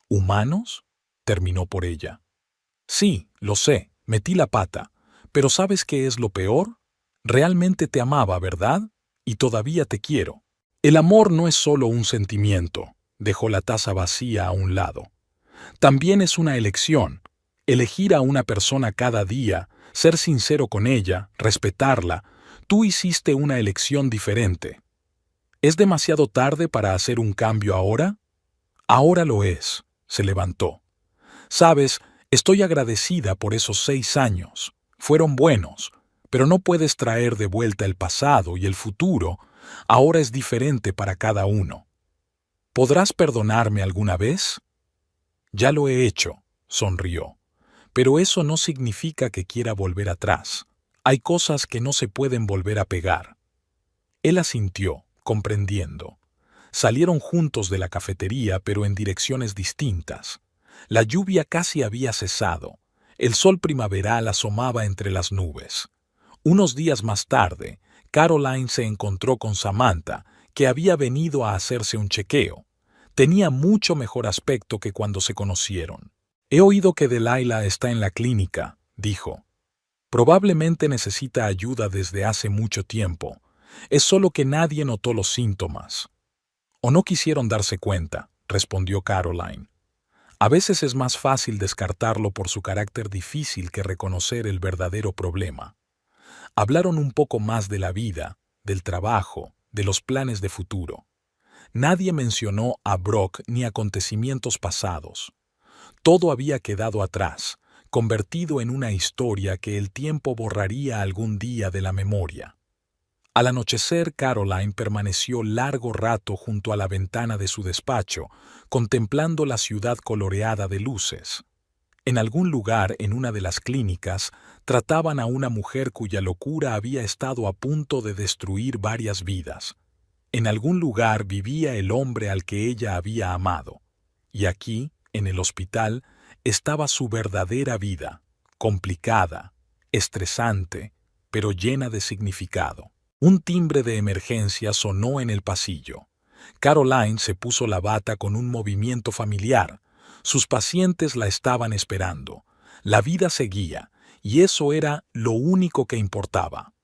¿humanos?», terminó por ella. «Sí, lo sé, metí la pata. Pero ¿sabes qué es lo peor? Realmente te amaba, ¿verdad? Y todavía te quiero». «El amor no es solo un sentimiento», dejó la taza vacía a un lado. «También es una elección. Elegir a una persona cada día, ser sincero con ella, respetarla. Tú hiciste una elección diferente. ¿Es demasiado tarde para hacer un cambio ahora?». «Ahora lo es», se levantó. «Sabes, estoy agradecida por esos 6 años. Fueron buenos, pero no puedes traer de vuelta el pasado y el futuro. Ahora es diferente para cada uno. ¿Podrás perdonarme alguna vez?». «Ya lo he hecho», sonrió. «Pero eso no significa que quiera volver atrás. Hay cosas que no se pueden volver a pegar». Él asintió, comprendiendo. Salieron juntos de la cafetería, pero en direcciones distintas. La lluvia casi había cesado. El sol primaveral asomaba entre las nubes. Unos días más tarde, Caroline se encontró con Samantha, que había venido a hacerse un chequeo. Tenía mucho mejor aspecto que cuando se conocieron. «He oído que Delilah está en la clínica», dijo. «Probablemente necesita ayuda desde hace mucho tiempo. Es solo que nadie notó los síntomas». «O no quisieron darse cuenta», respondió Caroline. «A veces es más fácil descartarlo por su carácter difícil que reconocer el verdadero problema». Hablaron un poco más de la vida, del trabajo, de los planes de futuro. Nadie mencionó a Brock ni acontecimientos pasados. Todo había quedado atrás, convertido en una historia que el tiempo borraría algún día de la memoria. Al anochecer, Caroline permaneció largo rato junto a la ventana de su despacho, contemplando la ciudad coloreada de luces. En algún lugar en una de las clínicas, trataban a una mujer cuya locura había estado a punto de destruir varias vidas. En algún lugar vivía el hombre al que ella había amado. Y aquí, en el hospital, estaba su verdadera vida, complicada, estresante, pero llena de significado. Un timbre de emergencia sonó en el pasillo. Caroline se puso la bata con un movimiento familiar. Sus pacientes la estaban esperando. La vida seguía, y eso era lo único que importaba.